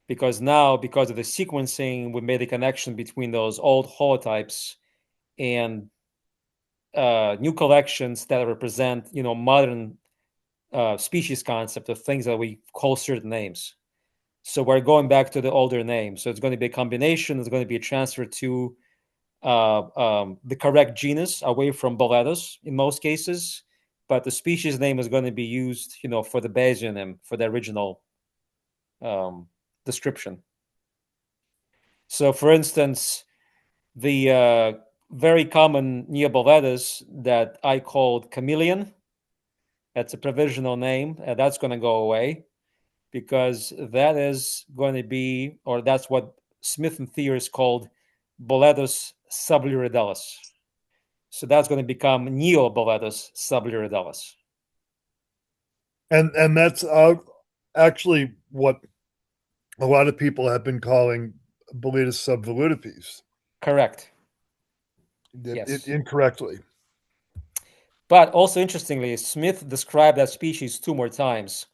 S6: because now, because of the sequencing, we made a connection between those old holotypes and new collections that represent, modern species concept of things that we call certain names. So we're going back to the older name. So it's going to be a combination. It's going to be a transfer to the correct genus away from Boletus in most cases, but the species name is going to be used, for the basionym, for the original description. So, for instance, the very common Neoboletus that I called chameleon, that's a provisional name, that's going to go away. because that is going to be, or that's what Smith and theorists called Boletus subliridalis. So that's going to become Neoboletus subliridalis.
S4: And that's actually what a lot of people have been calling Boletus subvolutipes.
S6: Correct. Yes.
S4: Incorrectly.
S6: But also interestingly, Smith described that species 2 more times.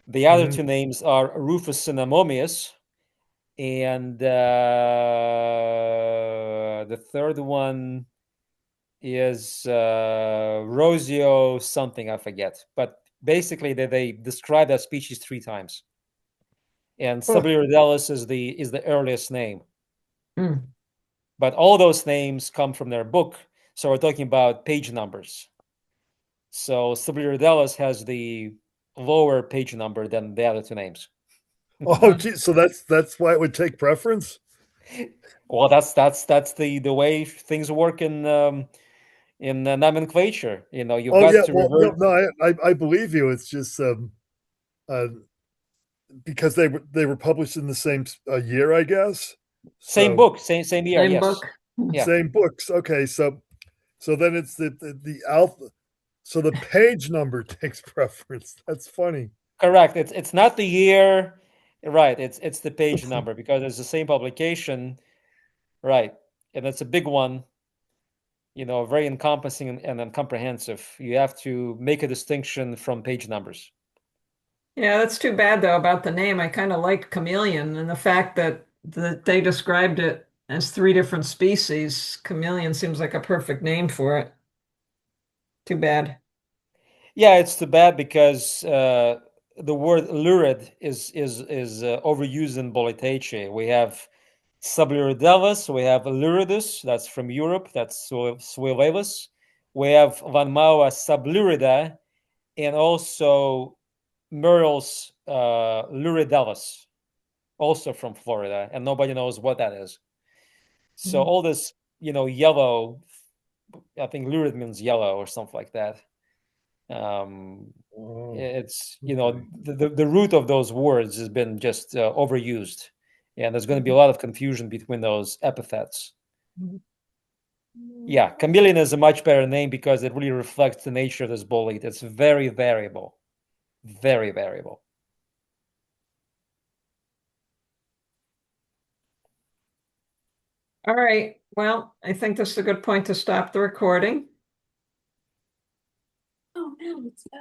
S6: The other 2 names are Rufus cinnamomius, and the third one is Rosio something, I forget. But basically, they describe that species 3 times. And subliridalis is the earliest name. But all those names come from their book, so we're talking about page numbers. So subliridalis has the lower page number than the other 2 names.
S4: Oh, gee, so that's why it would take preference.
S6: Well, that's the way things work in nomenclature. You've got to revert.
S4: No, I believe you. It's just because they were published in the same year, I guess.
S6: Same book, same year.
S2: Same
S6: yes.
S2: book.
S6: Yeah.
S4: Same books. Okay, so then it's the alpha. So the page number takes preference. That's funny.
S6: Correct. It's not the year, right? It's the page number because it's the same publication, right? And it's a big one. Very encompassing and comprehensive. You have to make a distinction from page numbers.
S2: Yeah, that's too bad though about the name. I kind of liked chameleon and the fact that they described it as 3 different species. Chameleon seems like a perfect name for it. Too bad.
S6: Yeah, it's too bad because the word lurid is overused in Boletaceae. We have subliridalis, we have luridus, that's from Europe, that's Suivalis. We have Lanmaoa sublirida, and also Merle's luridalis, also from Florida, and nobody knows what that is. So all this, yellow, I think lurid means yellow or something like that. It's the root of those words has been just overused, and there's going to be a lot of confusion between those epithets. Yeah, chameleon is a much better name because it really reflects the nature of this bolete. It's very variable, very variable.
S2: All right. Well, I think this is a good point to stop the recording.
S5: Oh, no, it's